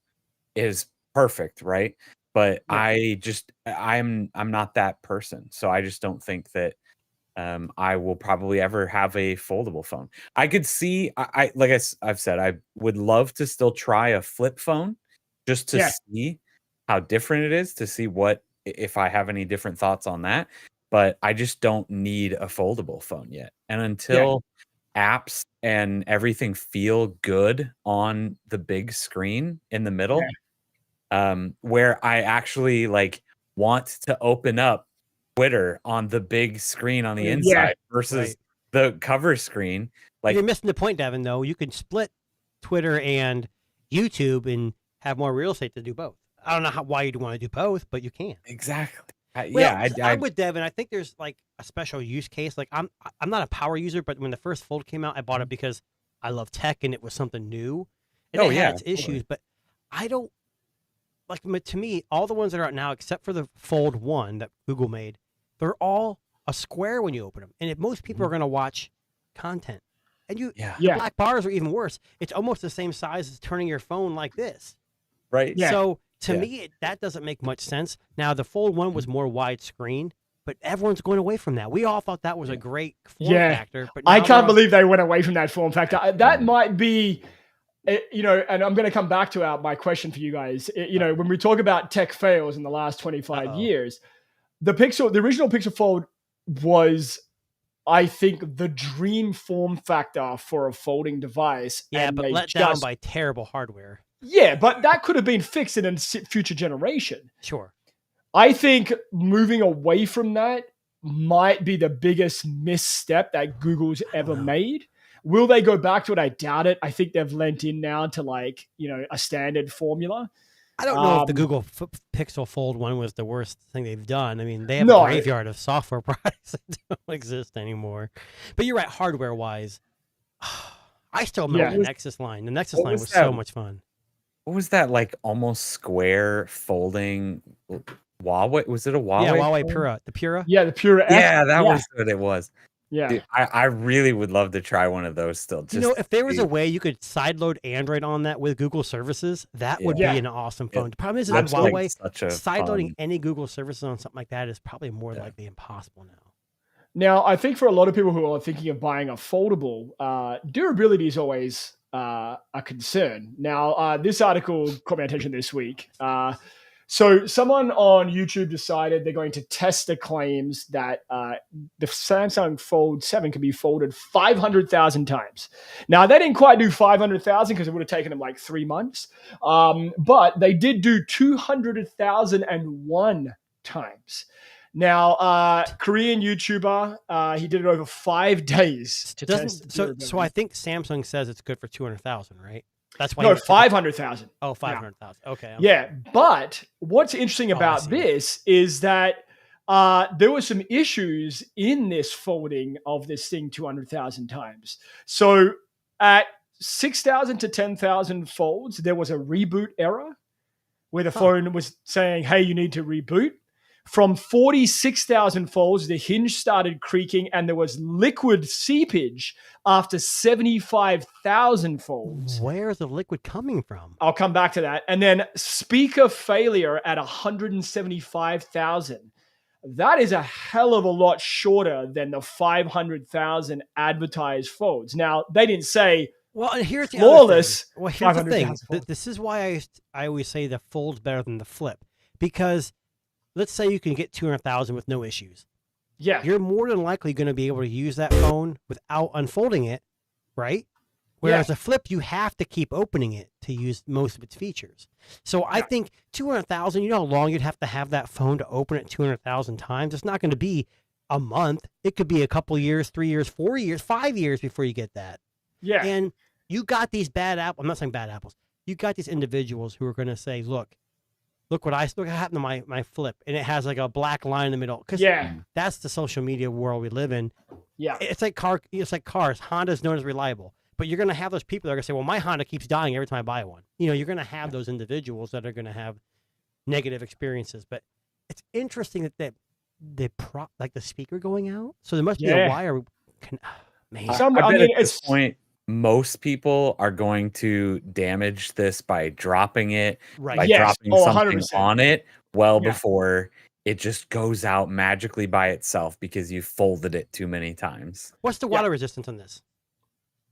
is perfect, right? But I'm not that person, so I just don't think that I will probably ever have a foldable phone. I could see, I've said, I would love to still try a flip phone just to see how different it is, to see if I have any different thoughts on that. But I just don't need a foldable phone yet. And until apps and everything feel good on the big screen in the middle, where I actually want to open up Twitter on the big screen on the inside versus the cover screen. You're missing the point, Devin, though. You could split Twitter and YouTube and have more real estate to do both. I don't know why you'd want to do both, but you can. Exactly. I'm with Devin. I think there's a special use case. I'm not a power user, but when the first Fold came out, I bought it because I love tech and it was something new. And it had its issues, but I don't to me, all the ones that are out now, except for the Fold 1 that Google made, they're all a square when you open them. And if most people are going to watch content, and the black bars are even worse. It's almost the same size as turning your phone like this. Right. Yeah. So to me, that doesn't make much sense. Now, the Fold 1 was more widescreen, but everyone's going away from that. We all thought that was a great form factor. But I can't believe they went away from that form factor. That might be, and I'm going to come back to my question for you guys. When we talk about tech fails in the last 25 years, the original Pixel Fold was, I think, the dream form factor for a folding device. Yeah, but let down by terrible hardware. Yeah, but that could have been fixed in a future generation. Sure. I think moving away from that might be the biggest misstep that Google's ever made. Will they go back to it? I doubt it. I think they've lent in now to a standard formula. I don't know if the Google Pixel Fold 1 was the worst thing they've done. I mean, they have a graveyard of software products that don't exist anymore. But you're right, hardware-wise, I still remember the Nexus line. The Nexus line was so much fun. What was that almost square folding Huawei? Was it a Huawei? Yeah, Huawei Pura. The Pura? Yeah, the Pura F. Yeah, that was what it was. Yeah. Dude, I really would love to try one of those still. Just if there was a way you could sideload Android on that with Google services, that would be an awesome phone. The problem is that Huawei, sideloading any Google services on something like that is probably more likely impossible now. Now, I think for a lot of people who are thinking of buying a foldable, durability is always a concern. Now, this article caught my attention this week. So someone on YouTube decided they're going to test the claims that the Samsung Fold 7 can be folded 500,000 times. Now, they didn't quite do 500,000 because it would have taken them 3 months. But they did do 200,001 times. Now, Korean YouTuber, he did it over 5 days to test. So I think Samsung says it's good for 200,000, right? That's why. No, 500,000. Oh, 500,000. Okay. Yeah, but what's interesting about this is that there were some issues in this folding of this thing 200,000 times. So at 6,000 to 10,000 folds, there was a reboot error where the phone was saying, hey, you need to reboot. From 46,000 folds, the hinge started creaking and there was liquid seepage after 75,000 folds. Where's the liquid coming from? I'll come back to that. And then speaker failure at 175,000. That is a hell of a lot shorter than the 500,000 advertised folds. Now, they didn't say Well, and here's the flawless. Other thing. Well, here's the thing. 500,000 folds. This is why I always say the fold's better than the flip, because let's say you can get 200,000 with no issues. Yeah. You're more than likely going to be able to use that phone without unfolding it, right? Whereas a flip, you have to keep opening it to use most of its features. So I think 200,000, you know how long you'd have to have that phone to open it 200,000 times? It's not going to be a month. It could be a couple years, 3 years, 4 years, 5 years before you get that. Yeah. And you got these bad apples. I'm not saying bad apples. You got these individuals who are going to say, look what happened to my flip. And it has like a black line in the middle. Because that's the social media world we live in. Yeah. It's like cars. Honda's known as reliable. But you're going to have those people that are going to say, well, my Honda keeps dying every time I buy one. You know, you're going to have those individuals that are going to have negative experiences. But it's interesting that like the speaker going out. So there must be a wire. Man. I bet at this point, most people are going to damage this by dropping it, by dropping something 100%. on it before it just goes out magically by itself because you folded it too many times. What's the water resistance on this?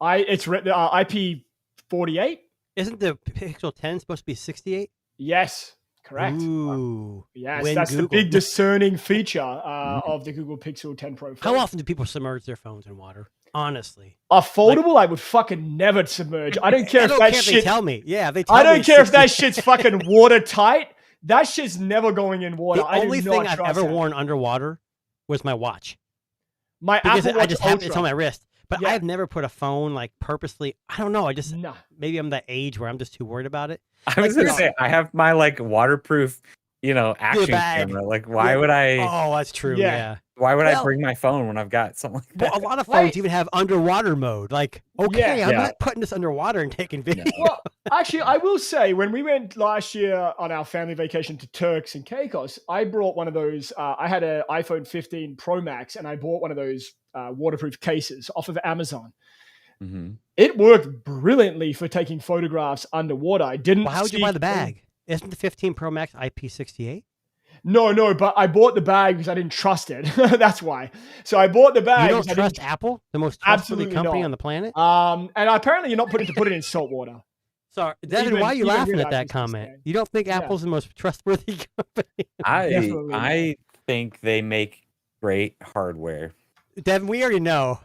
It's IP48. Isn't the Pixel 10 supposed to be 68? Yes, correct. Ooh, yes, that's the big discerning feature of the Google Pixel 10 Pro. How often do people submerge their phones in water? Honestly, a foldable, I would fucking never submerge. I don't care if that shit. They tell me, they tell I don't me care if that shit's fucking watertight. That shit's never going in water. The only thing I've ever worn underwater was my watch. Apple Watch I just have Ultra. it's on my wrist. But I've never put a phone like purposely. I don't know. Maybe I'm that age where I'm just too worried about it. I was gonna say I have my like waterproof, action camera. Like, why would I? Oh, that's true. Yeah. Why would I bring my phone when I've got something like that? Well, a lot of phones even have underwater mode. Like, okay, I'm not putting this underwater and taking video. Well, actually, I will say when we went last year on our family vacation to Turks and Caicos, I brought one of those. I had an iPhone 15 Pro Max, and I bought one of those waterproof cases off of Amazon. Mm-hmm. It worked brilliantly for taking photographs underwater. I didn't. Well, how would you buy the bag? Isn't the 15 Pro Max IP68? No, but I bought the bag because I didn't trust it. That's why. So I bought the bag. You don't trust Apple, the most trustworthy company on the planet? And apparently you're not putting to put it in salt water. Sorry, Devin, why are you laughing at that comment? You don't think Apple's the most trustworthy company? I think they make great hardware. Devin, we already know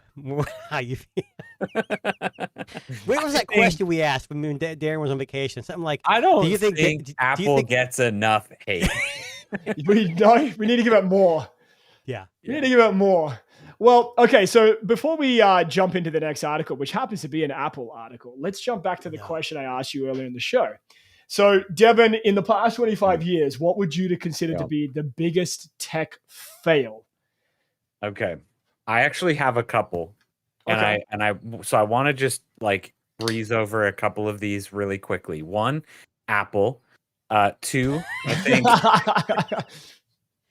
how you feel. What was that question we asked when Darren was on vacation? Something like, I don't think Apple gets enough hate. We need to give it more. Yeah. We need to give it more. Well, okay, so before we jump into the next article, which happens to be an Apple article, let's jump back to the question I asked you earlier in the show. So, Devin, in the past 25 years, what would you consider to be the biggest tech fail? Okay. I actually have a couple. And I want to just like breeze over a couple of these really quickly. One, Apple. Two, I think.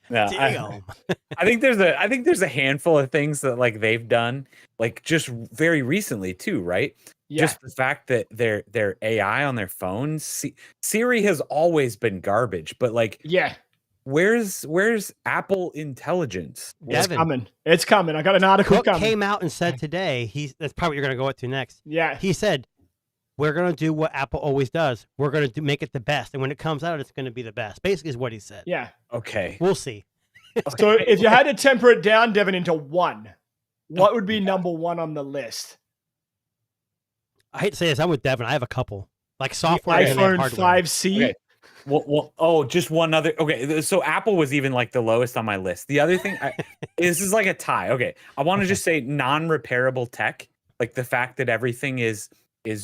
I think there's a handful of things that like they've done like just very recently too, right? Yeah. Just the fact that their AI on their phones, Siri has always been garbage, but like where's Apple intelligence? It's coming. I got an article Cook came out and said today, that's probably what you're going to go to next. Yeah. He said, we're going to do what Apple always does. We're going to make it the best. And when it comes out, it's going to be the best. Basically is what he said. Yeah. Okay. We'll see. So if you had to temper it down, Devin, into one, what would be number one on the list? I hate to say this. I'm with Devin. I have a couple. Like software and iPhone 5C. Okay. Well, just one other. Okay, so Apple was even like the lowest on my list. The other thing, this is like a tie. Okay, I want to just say non-repairable tech, like the fact that everything is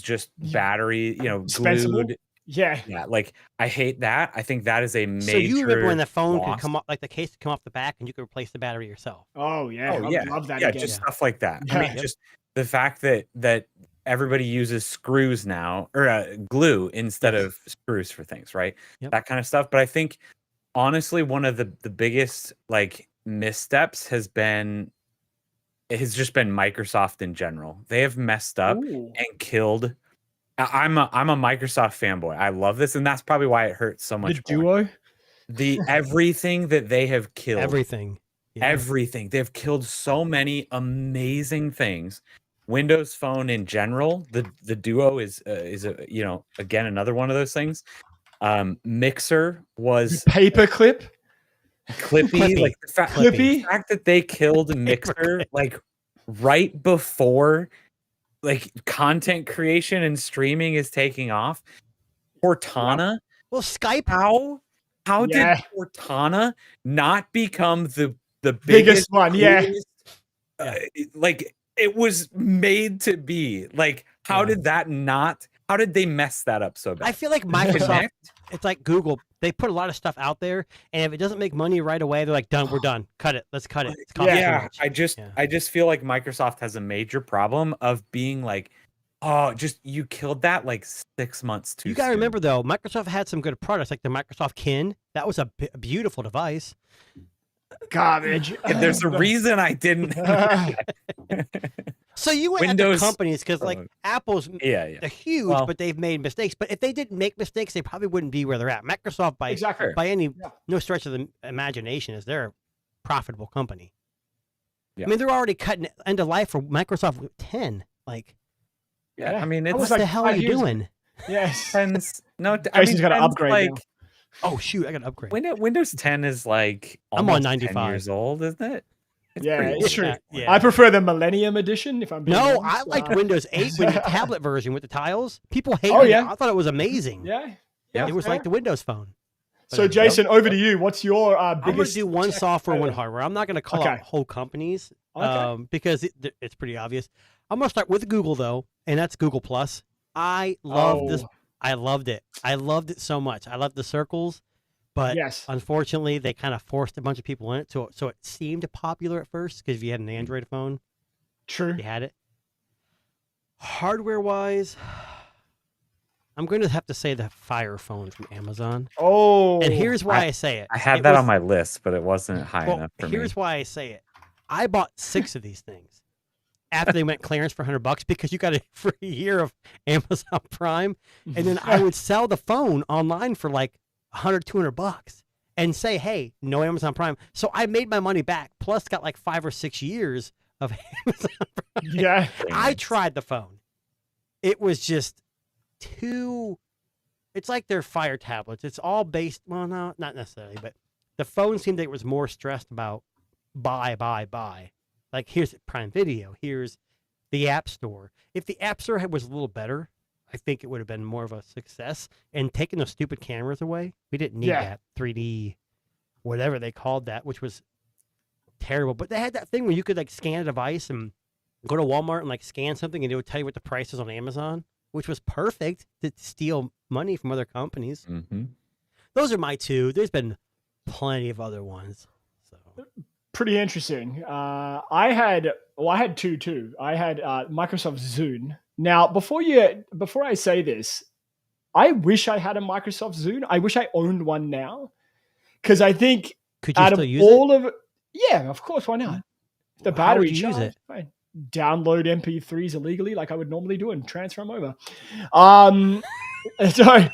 just battery, glued. Yeah. Yeah, like I hate that. I think that is a major. So you remember when the phone could loss. come up, like the case could come off the back, and you could replace the battery yourself? Oh yeah. Oh I yeah, would love that yeah, again. just stuff like that. I Yeah. mean, just the fact that everybody uses screws now or glue instead Yes. of screws for things, right? Yep. That kind of stuff. But I think honestly, one of the biggest like missteps has just been Microsoft in general. They have messed up Ooh. and killed. I'm a Microsoft fanboy. I love this, and that's probably why it hurts so The much more. Duo. The everything that they have killed, Everything. Yeah. everything they've killed so many amazing things. Windows Phone in general, the Duo is a, again another one of those things. Mixer was Paperclip. Clippy, Clippy. like the Clippy. fact that they killed Mixer like right before like content creation and streaming is taking off. Cortana, Well, Skype. how Yeah. did Cortana not become the Biggest one, yeah. coolest, like it was made to be. Like how Yeah. did that not? How did they mess that up so bad? I feel like Microsoft. Connect? It's like Google. They put a lot of stuff out there, and if it doesn't make money right away, they're like, "Done. We're done. Cut it. Let's cut it." It's costing too Yeah, much. Yeah. I just feel like Microsoft has a major problem of being like, oh, just you killed that like 6 months too You gotta soon. remember though, Microsoft had some good products, like the Microsoft Kin. That was a beautiful device. Garbage. And there's a reason I didn't. So you went at Windows the companies because like Phone. Apple's Yeah. they're huge, Well- but they've made mistakes. But if they didn't make mistakes, they probably wouldn't be where they're at. Microsoft, by Exactly. by any Yeah. no stretch of the imagination, is they're a profitable company. Yeah. I mean, they're already cutting end of life for Microsoft 10. Like, Yeah, Yeah. I mean, That what it's was like the hell are 5 you years ago. doing? Yes. 10's no. I Jason's mean, gotta 10's upgrade like now. Oh shoot, I got to upgrade. Windows 10 is like I'm on almost 95. 10 years old, isn't it? It's Yeah, pretty it's old. true. Yeah. I prefer the Millennium Edition. If I'm being No, honest. I liked Windows 8 when the tablet version with the tiles. People hated Oh, yeah. it. I thought it was amazing. Yeah. It was like the Windows Phone. So, Jason, over to you. What's your I'm going biggest? to do one tech software, one item? hardware. I'm not going to call Okay. out whole companies Okay. because it's pretty obvious. I'm going to start with Google, though, and that's Google+. I love this. Oh, I loved it. I loved it so much. I loved the circles, but Yes. unfortunately, they kind of forced a bunch of people in it. So it seemed popular at first because if you had an Android phone, True. you had it. Hardware-wise, I'm going to have to say the Fire phone from Amazon. Oh. And here's why I say it. I had It that was- on my list, but it wasn't high Well, enough for here's me. why I say it. I bought 6 of these things after they went clearance for $100 because you got a free year of Amazon Prime, and then I would sell the phone online for like $100, $200 and say, "Hey, no Amazon Prime." So I made my money back. Plus, got like 5 or 6 years of Amazon Prime. Yeah. I tried the phone. It was just too. It's like their Fire tablets. It's all based. Well, no, not necessarily, but the phone seemed like it was more stressed about buy. Like here's Prime Video. Here's the App Store. If the App Store was a little better, I think it would have been more of a success. And taking those stupid cameras away, we didn't need Yeah. that 3D, whatever they called that, which was terrible. But they had that thing where you could like scan a device and go to Walmart and like scan something, and it would tell you what the price is on Amazon, which was perfect to steal money from other companies. Mm-hmm. Those are my 2. There's been plenty of other ones. So Pretty interesting. I had 2 too. I had Microsoft Zune. Now, before I say this, I wish I had a Microsoft Zune. I wish I owned one now, because I think could you out still of use all of yeah, of course, why not? If the Well, how would battery you use charged, it? fine. Download MP3s illegally, like I would normally do, and transfer them over. Sorry.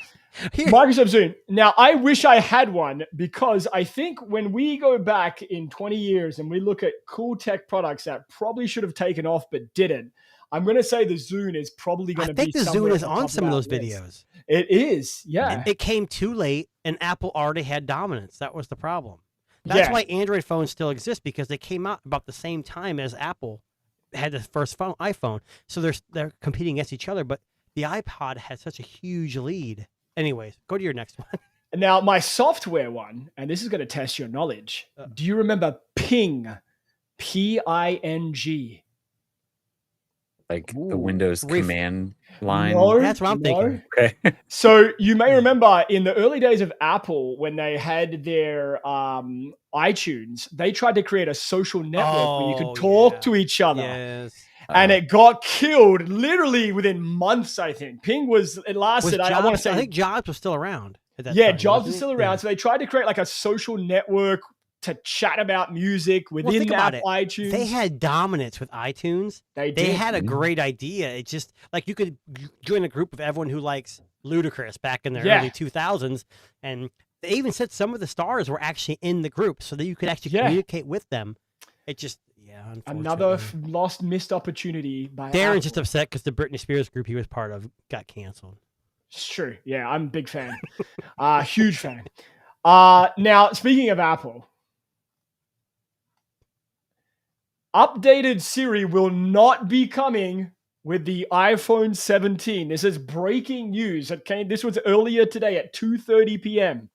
Here- Microsoft Zune. Now, I wish I had one, because I think when we go back in 20 years and we look at cool tech products that probably should have taken off but didn't, I'm going to say the Zune is probably going I to be think the somewhere Zune at is the on top some of our those list. videos. It is, yeah. It came too late, and Apple already had dominance. That was the problem. That's Yeah. why Android phones still exist, because they came out about the same time as Apple had the first phone, iPhone. So they're competing against each other, but the iPod had such a huge lead. Anyways, go to your next one. Now, my software one, and this is going to test your knowledge. Do you remember Ping? Ping? like the Ooh. Windows command line? No, That's what I'm thinking. Okay. So you may remember in the early days of Apple, when they had their iTunes, they tried to create a social network where you Oh, could talk yeah. to each other. Yes. And it got killed literally within months, I think. Ping it lasted, I want to say. I think Jobs was still around at that Yeah, time, Jobs wasn't is he? still around. Yeah. So they tried to create like a social network to chat about music Well, within think the about app it. iTunes. They had dominance with iTunes. They They did. had a great idea. It just like you could join a group of everyone who likes Ludacris back in the Yeah. early 2000s, and they even said some of the stars were actually in the group, so that you could actually Yeah. communicate with them. It just Another unfortunately. missed opportunity by Darren's Apple. just upset because the Britney Spears group he was part of got canceled. It's true. Yeah, I'm a big fan. Huge fan. Now, speaking of Apple, updated Siri will not be coming with the iPhone 17. This is breaking news. This was earlier today at 2:30 p.m.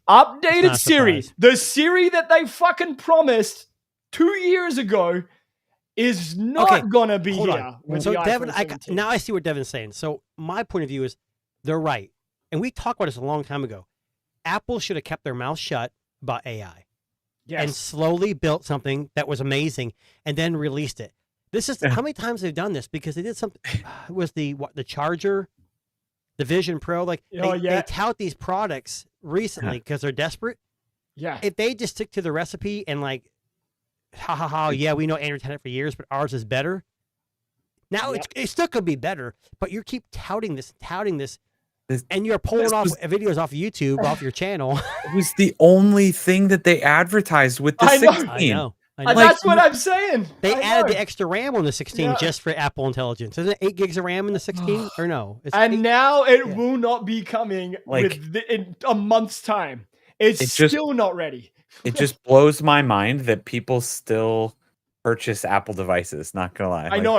Updated Not a Siri, surprise. the Siri that they fucking promised 2 years ago, is not Okay, gonna be Hold here. on. With So the Devin, iPhone 17. now I see what Devin's saying. So my point of view is they're right, and we talked about this a long time ago. Apple should have kept their mouth shut about AI and Yes. slowly built something that was amazing, and then released it. This is how many times they've done this because they did something. It was the Charger, the Vision Pro. Like Oh, yeah. they tout these products recently because they're desperate. Yeah. If they just stick to the recipe and like, yeah, we know Android had it for years, but ours is better. Now Yep. it still could be better, but you keep touting this, This- and you're pulling this off was- videos off YouTube, off your channel. It was the only thing that they advertised with the I know. 16. I know. And Like, that's what I'm saying. They I added know. the extra RAM on the 16 Yeah. just for Apple Intelligence. Isn't it 8 gigs of RAM in the 16 or no? It's And 8 now it Yeah. will not be coming Like- in a month's time. It's It just- still not ready. It just blows my mind that people still purchase Apple devices. Not gonna lie. I know.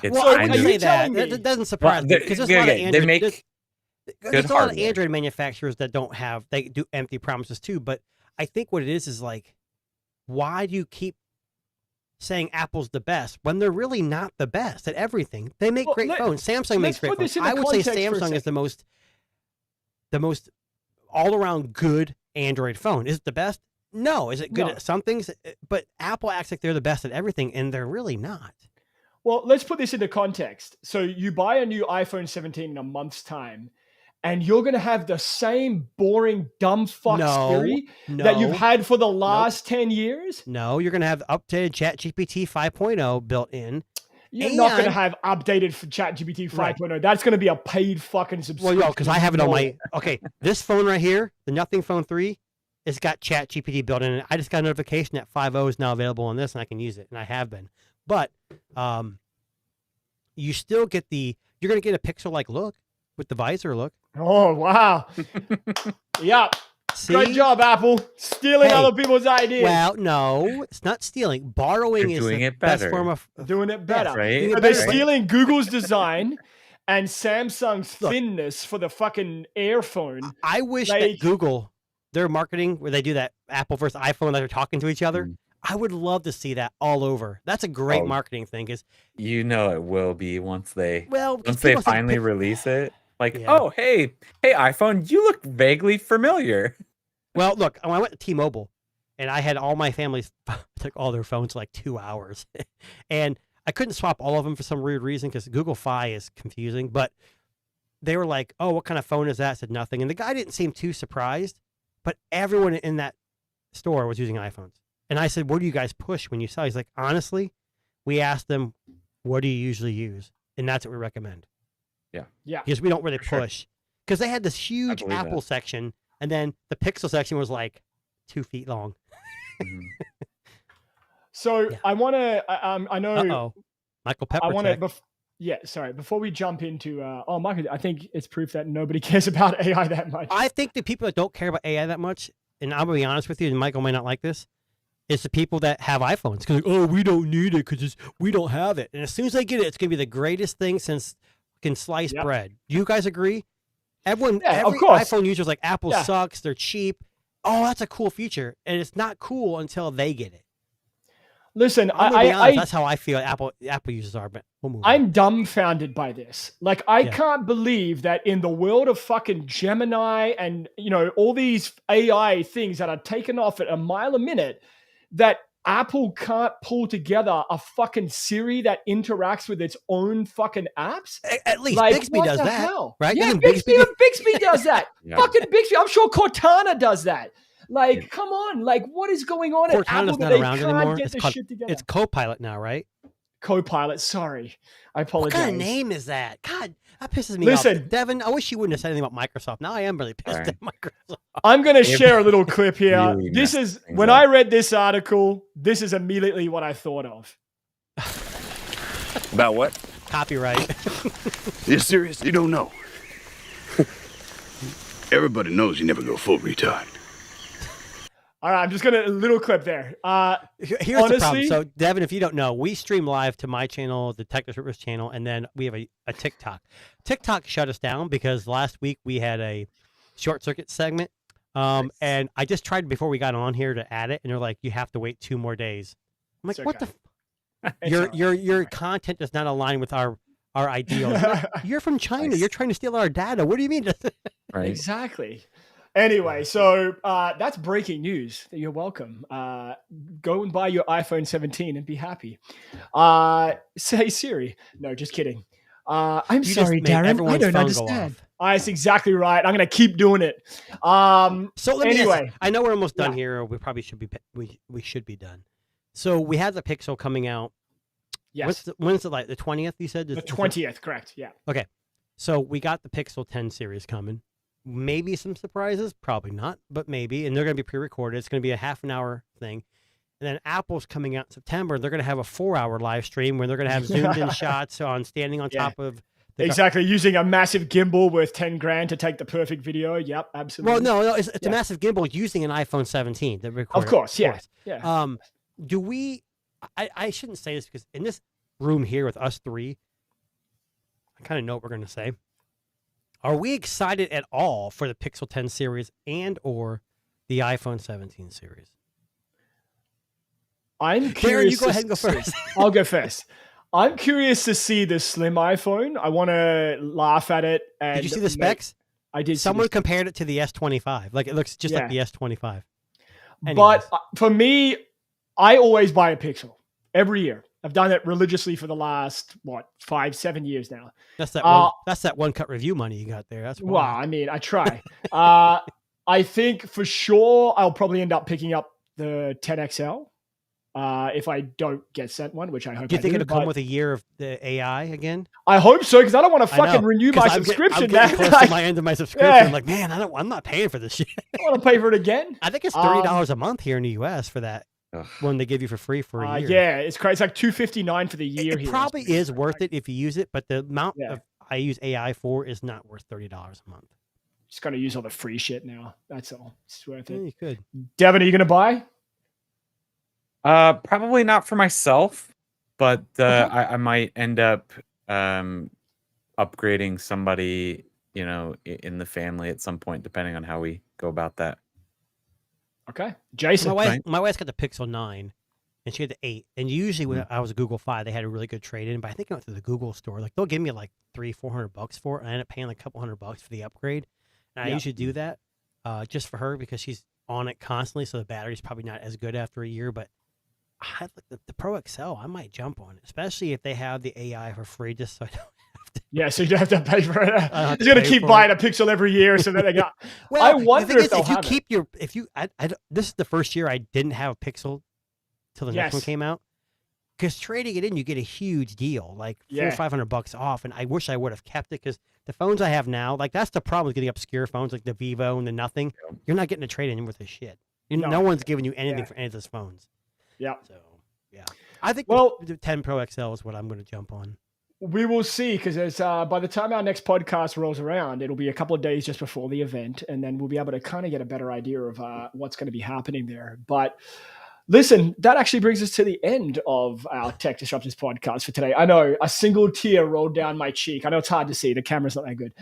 It's Well, So I are wouldn't you say that. telling me- That doesn't surprise me because there's a lot of Android. they make There's a lot of hardware. Android manufacturers that don't have. They do empty promises too. But I think what it is like, why do you keep saying Apple's the best when they're really not the best at everything? They make Well, great phones. Samsung makes let's great put phones. this into I would say context for a Samsung is second. the most all around good Android phone. Is it the best? No. Is it good No. at some things? But Apple acts like they're the best at everything, and they're really not. Well, let's put this into context. So you buy a new iPhone 17 in a month's time, and you're going to have the same boring, dumb fuck No, Siri no, that you've had for the last 10 years. no. You're gonna have updated ChatGPT 5.0 built in. You're not going to And- have updated for ChatGPT Right. 5.0. That's going to be a paid fucking Well, subscription. no, because I have it on No. my. Okay, this phone right here, the Nothing Phone 3, it's got ChatGPT built in it. I just got a notification that 5.0 is now available on this, and I can use it, and I have been. But you still get you're gonna get a Pixel-like look with the visor look. Oh, wow. Yeah. See? Great job, Apple. Stealing Hey, other people's ideas. Well, no, it's not stealing. Borrowing You're is doing the it best better. form of. Doing it better. right? Doing it So they're better. stealing Google's design and Samsung's Look. thinness for the fucking Air phone. I wish Like- that Google, their marketing where they do that Apple versus iPhone, that they're talking to each other. Mm. I would love to see that all over. That's a great Oh. marketing thing. Is You know it will be once they well, 'cause once they people think finally Pix- release it. Like, Yeah. oh hey iPhone, you look vaguely familiar. Well, look, when I went to T-Mobile, and I had all my families took all their phones in like 2 hours, and I couldn't swap all of them for some weird reason because Google Fi is confusing. But they were like, "Oh, what kind of phone is that?" I said nothing, and the guy didn't seem too surprised. But everyone in that store was using iPhones, and I said, "What do you guys push when you sell?" He's like, "Honestly, we asked them, what do you usually use, and that's what we recommend." Yeah. Because we don't really For sure. push. Because they had this huge believe Apple that. section, and then the Pixel section was like 2 feet long. Mhm. So Yeah. I want to, I know, Uh-oh. Michael Pepper. I want to, sorry, before we jump into, Michael, I think it's proof that nobody cares about AI that much. I think the people that don't care about AI that much, and I'm going to be honest with you, and Michael may not like this, is the people that have iPhones. Because, oh, we don't need it because we don't have it. And as soon as they get it, it's going to be the greatest thing since fucking sliced Yep. bread. Do you guys agree? Everyone, Yeah, of every course. iPhone user's like, Apple Yeah. sucks, they're cheap. Oh, that's a cool feature. And it's not cool until they get it. Listen, I'm gonna be honest, that's how I feel Apple users are, but we'll move on. I'm dumbfounded by this. Like, I Yeah. can't believe that in the world of fucking Gemini and, all these AI things that are taken off at a mile a minute, that Apple can't pull together a fucking Siri that interacts with its own fucking apps. At least Like, Bixby what does the that, hell? right? Yeah, Doesn't Bixby does that. Yeah. Fucking Bixby. I'm sure Cortana does that. Like, come on. Like, what is going on at Apple Cortana's that not they around can't anymore. get It's this called- shit together? It's Copilot now, right? Copilot. Sorry. I What apologize. kind of name is that? God, that pisses me Listen. off. Devin, I wish you wouldn't have said anything about Microsoft. Now I am really pissed Right. at Microsoft. I'm going to It share a little clip here. really This messed is things when up. I read this article, this is immediately what I thought of. About what? Copyright. You serious? You don't know. Everybody knows you never go full retard. All right, I'm just going to, a little clip there. Here's the problem. Honestly- So, Devin, if you don't know, we stream live to my channel, the Tech Disruptors channel, and then we have a TikTok. TikTok shut us down because last week we had a short circuit segment. And I just tried before we got on here to add it, and they're like, you have to wait 2 more days. I'm like, It's what okay. the? It's all right. Your content does not align with our ideals. You're from China. Nice. You're trying to steal our data. What do you mean? Right. Exactly. Anyway, so that's breaking news. You're welcome. Go and buy your iPhone 17 and be happy. Say Siri. No, just kidding. I'm You just sorry, made Darren. I everyone's don't phone go understand. off. That's exactly right. I'm going to keep doing it. So let me Anyway. ask, I know we're almost done Yeah. here. We probably should be. We should be done. So we had the Pixel coming out. Yes. When's it like the 20th? You said The 20th, correct. Yeah. So we got the Pixel 10 series coming. Maybe some surprises, probably not, but maybe. And they're going to be pre-recorded. It's going to be a half an hour thing. And then Apple's coming out in September. They're going to have a 4-hour live stream where they're going to have zoomed in shots on standing on Yeah. top of the Exactly. Using a massive gimbal worth 10 grand to take the perfect video. Yep, absolutely. Well, no, it's Yeah. a massive gimbal using an iPhone 17 to record. Of course, yeah. Yeah. Do we? I shouldn't say this because in this room here with us three, I kind of know what we're going to say. Are we excited at all for the Pixel 10 series and or the iPhone 17 series? I'm Darren, curious. you go to ahead and go see- first. I'll go first. I'm curious to see the slim iPhone. I want to laugh at it. And Did you see the make- specs? I did. Someone see compared it to the S25. Like it looks just Yeah. like the S25. the, but Anyways. for me, I always buy a Pixel every year. I've done it religiously for the last 5-7 years now. That's that Uh, one. That's that one cut review money you got there. That's Well, why. I mean, I try. I think for sure I'll probably end up picking up the 10XL if I don't get sent one, which I hope. Do you I think do, it'll come but with a year of the AI again? I hope so because I don't want to I know, fucking renew 'cause my I'm subscription. I'm getting man. close to I my end of my subscription. Yeah. I'm like, man, I'm not paying for this shit. want to pay for it again. I think it's $30 a month here in the US for that Ugh. one they give you for free for a year. Yeah, it's crazy. It's like $259 for the year. It here. probably is worth it if you use it, but the amount Yeah. of I use AI for is not worth $30 a month. Just gonna use all the free shit now. That's all. It's worth Yeah, it. you could. Devin, are you gonna buy? Probably not for myself, but Okay. I might end up upgrading somebody, in the family at some point, depending on how we go about that. Okay, Jason. My wife's got the Pixel 9 and she had the 8. And usually when I was a Google 5, they had a really good trade in, but I think I went to the Google store. Like they'll give me like $300-400 for it. And I end up paying like a couple $100 for the upgrade. And I Yeah. usually do that just for her because she's on it constantly. So the battery's probably not as good after a year, but I like the Pro XL, I might jump on it, especially if they have the AI for free, just so I don't. Yeah, so you don't have to pay for it. have He's to gonna pay keep for buying it. a Pixel every year, so that they got. Well, I the wonder thing if is, they'll if you have it. keep your this is the first year I didn't have a Pixel till the next one Yes. came out. Because trading it in, you get a huge deal, like Yeah. $400-500 off. And I wish I would have kept it because the phones I have now, like that's the problem with getting obscure phones like the Vivo and the Nothing. Yeah. You're not getting a trade in with this shit. No, No. one's giving you anything Yeah. for any of those phones. Yeah. So yeah, I think Well- the 10 Pro XL is what I'm going to jump on. We will see because by the time our next podcast rolls around, it'll be a couple of days just before the event, and then we'll be able to kind of get a better idea of what's going to be happening there. But listen, that actually brings us to the end of our Tech Disruptors podcast for today. I know a single tear rolled down my cheek. I know it's hard to see. The camera's not that good.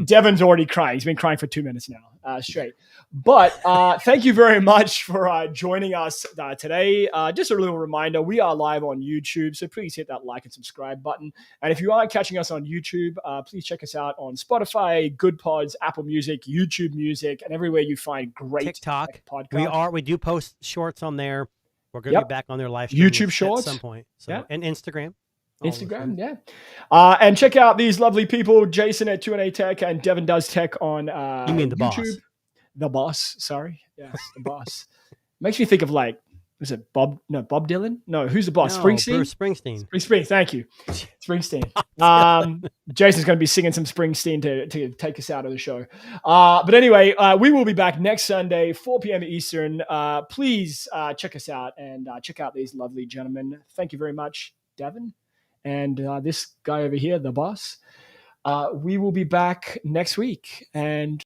Devin's already crying. He's been crying for 2 minutes now. straight. But thank you very much for joining us today. Just a little reminder, we are live on YouTube, so please hit that like and subscribe button. And if you are catching us on YouTube, please check us out on Spotify, Good Pods, Apple Music, YouTube Music, and everywhere you find great TikTok. podcasts. We do post shorts on there. We're going to be back on their live stream YouTube Shorts at some point. So, yeah. And Instagram. Instagram, yeah. And check out these lovely people, Jason at 2NA Tech and Devin Does Tech on You mean the YouTube. boss? The boss, sorry. Yes, the boss. Makes me think of like, is it Bob Dylan? No, who's the boss? No, Springsteen? Bruce Springsteen. Springsteen, thank you. Springsteen. Jason's going to be singing some Springsteen to take us out of the show. But anyway, we will be back next Sunday, 4 p.m. Eastern. Please check us out and check out these lovely gentlemen. Thank you very much, Devin. And this guy over here, the boss. We will be back next week. And